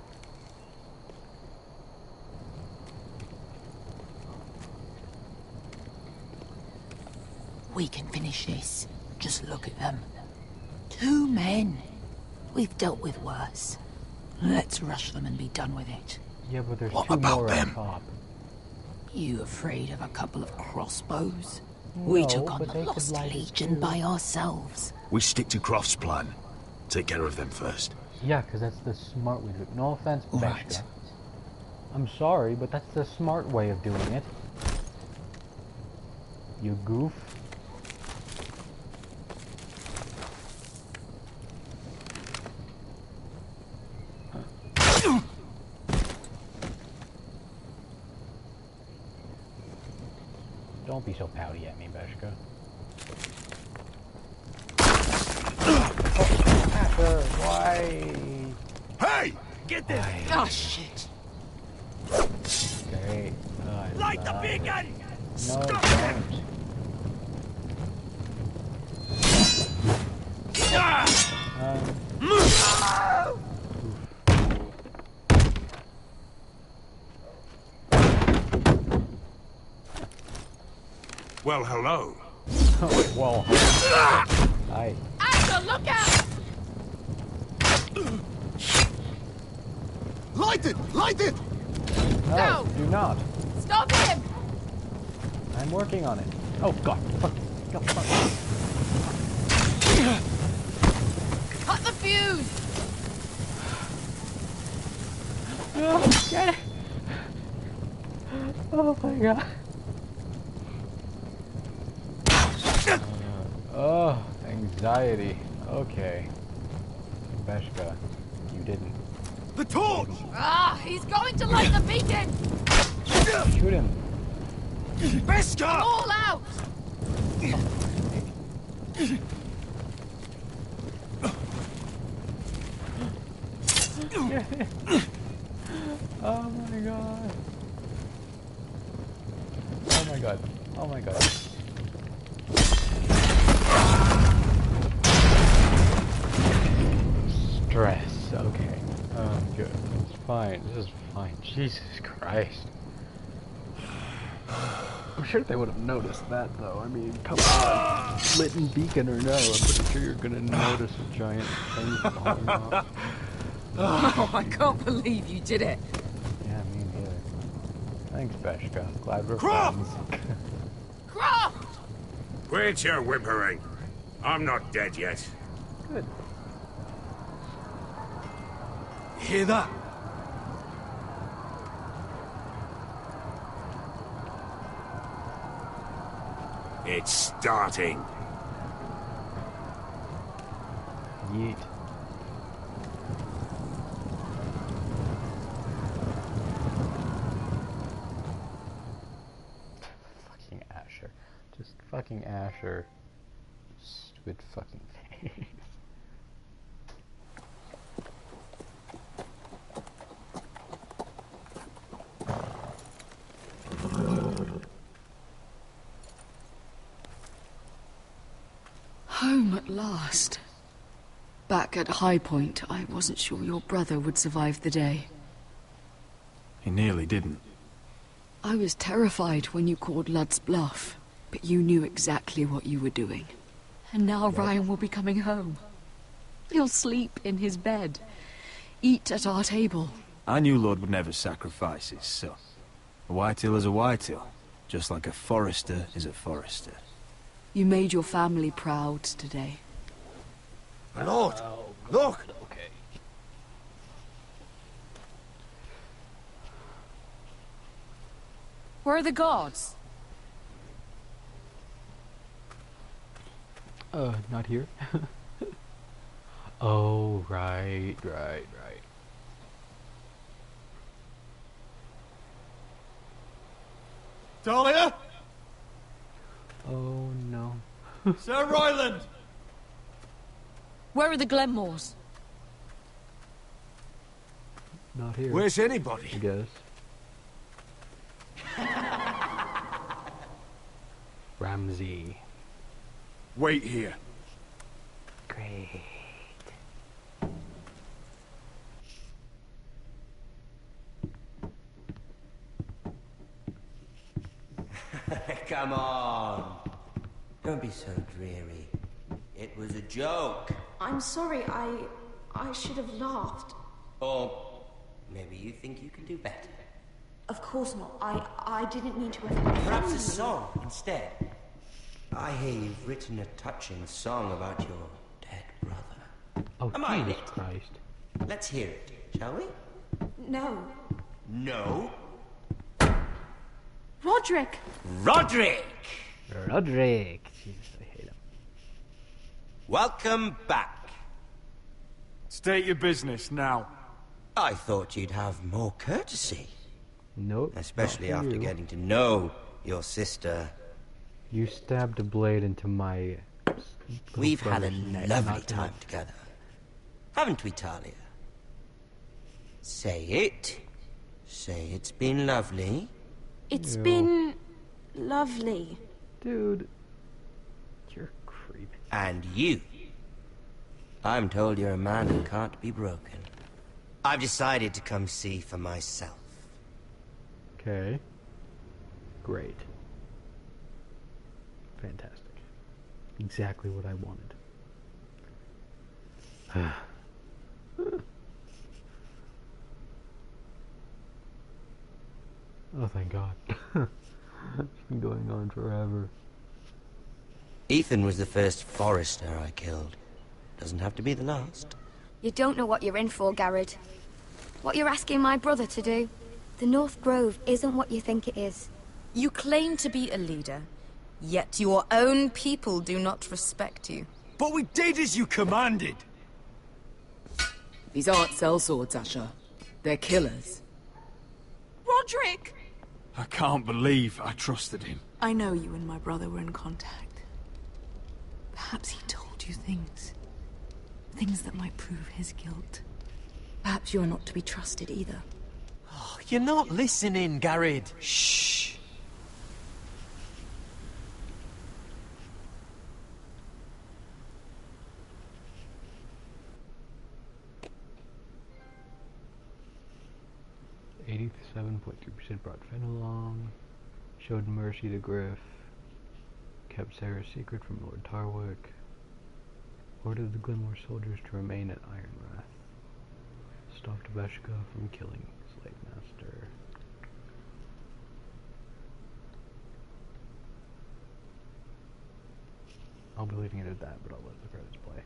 We can finish this. Just look at them. 2 men. We've dealt with worse. Let's rush them and be done with it. Yeah, but there's What 2 about more them? on top. You afraid of a couple of crossbows? No, We took on but the they could Lost light it Legion too. by ourselves. We stick to Croft's plan. Take care of them first. Yeah, because that's the smart way to do it. No offense, Beshka. Right. I'm sorry, but that's the smart way of doing it. You goof. Don't be so pouty at me, Beshka. Oh, why? Hey! Get this! Oh, shit. Okay. Light the beacon! No, don't. Well, hello. Well, hi. Asher, look out! Light it! Light it! No, do not. Stop him! I'm working on it. Oh God! Fuck! God, fuck. Cut the fuse! Oh, get it! Oh my God! Oh, anxiety. Okay. Beshka, you didn't. The torch! Ah, he's going to light the beacon! Shoot him. Beshka! All out! Oh my God. Oh my God. Oh my God. Stress. Okay. Good. It's fine. This is fine. Jesus Christ. I'm sure they would have noticed that, though. I mean, come on. Lit beacon or no, I'm pretty sure you're gonna notice a giant thing falling off. Oh, I can't believe you did it. Yeah, me neither. Thanks, Beshka. Glad we're Croft! friends. Croft! Quit your whimpering. I'm not dead yet. Good. Hear that? It's starting. Yeet. Fucking Asher. Just fucking Asher. Stupid fucking face. Home at last. Back at High Point, I wasn't sure your brother would survive the day. He nearly didn't. I was terrified when you called Lud's bluff, but you knew exactly what you were doing. And now Ryan will be coming home. He'll sleep in his bed, eat at our table. I knew Lord would never sacrifice his son. A Whitehill is a Whitehill, just like a Forrester is a Forrester. You made your family proud today. My lord, look! Okay. Where are the guards? Not here. Oh, right. Talia? Oh, no. Sir Royland! Where are the Glenmores? Not here. Where's anybody? I guess. Ramsey. Wait here. Great. Come on. Don't be so dreary. It was a joke. I'm sorry, I should have laughed. Or maybe you think you can do better. Of course not. I didn't mean to offend Perhaps you. a song instead. I hear you've written a touching song about your dead brother. Oh, Am I in Jesus it? Christ. Let's hear it, shall we? No. No. Roderick! Roderick! Roderick. Jesus, I hate him. Welcome back. State your business now. I thought you'd have more courtesy. Nope. Especially not for after you. getting to know your sister. You stabbed a blade into my... We've had a brother's neck, lovely not time enough. together. Haven't we, Talia? Say it. Say it's been lovely. It's Ew. been lovely. Dude. You're a creep. And you. I'm told you're a man who can't be broken. I've decided to come see for myself. Okay. Great. Fantastic. Exactly what I wanted. Oh, thank God. It's been going on forever. Ethan was the first Forrester I killed. Doesn't have to be the last. You don't know what you're in for, Garrett. What you're asking my brother to do. The North Grove isn't what you think it is. You claim to be a leader, yet your own people do not respect you. But we did as you commanded! These aren't sellswords, Asher. They're killers. Roderick! I can't believe I trusted him. I know you and my brother were in contact. Perhaps he told you things. Things that might prove his guilt. Perhaps you're not to be trusted either. Oh, you're not listening, Garrett. Shh. .3% brought Fenelong, showed mercy to Griff, kept Sarah's secret from Lord Tarwick, ordered the Glenmore soldiers to remain at Ironrath, stopped Veshka from killing Slave Master. I'll be leaving it at that, but I'll let the credits play.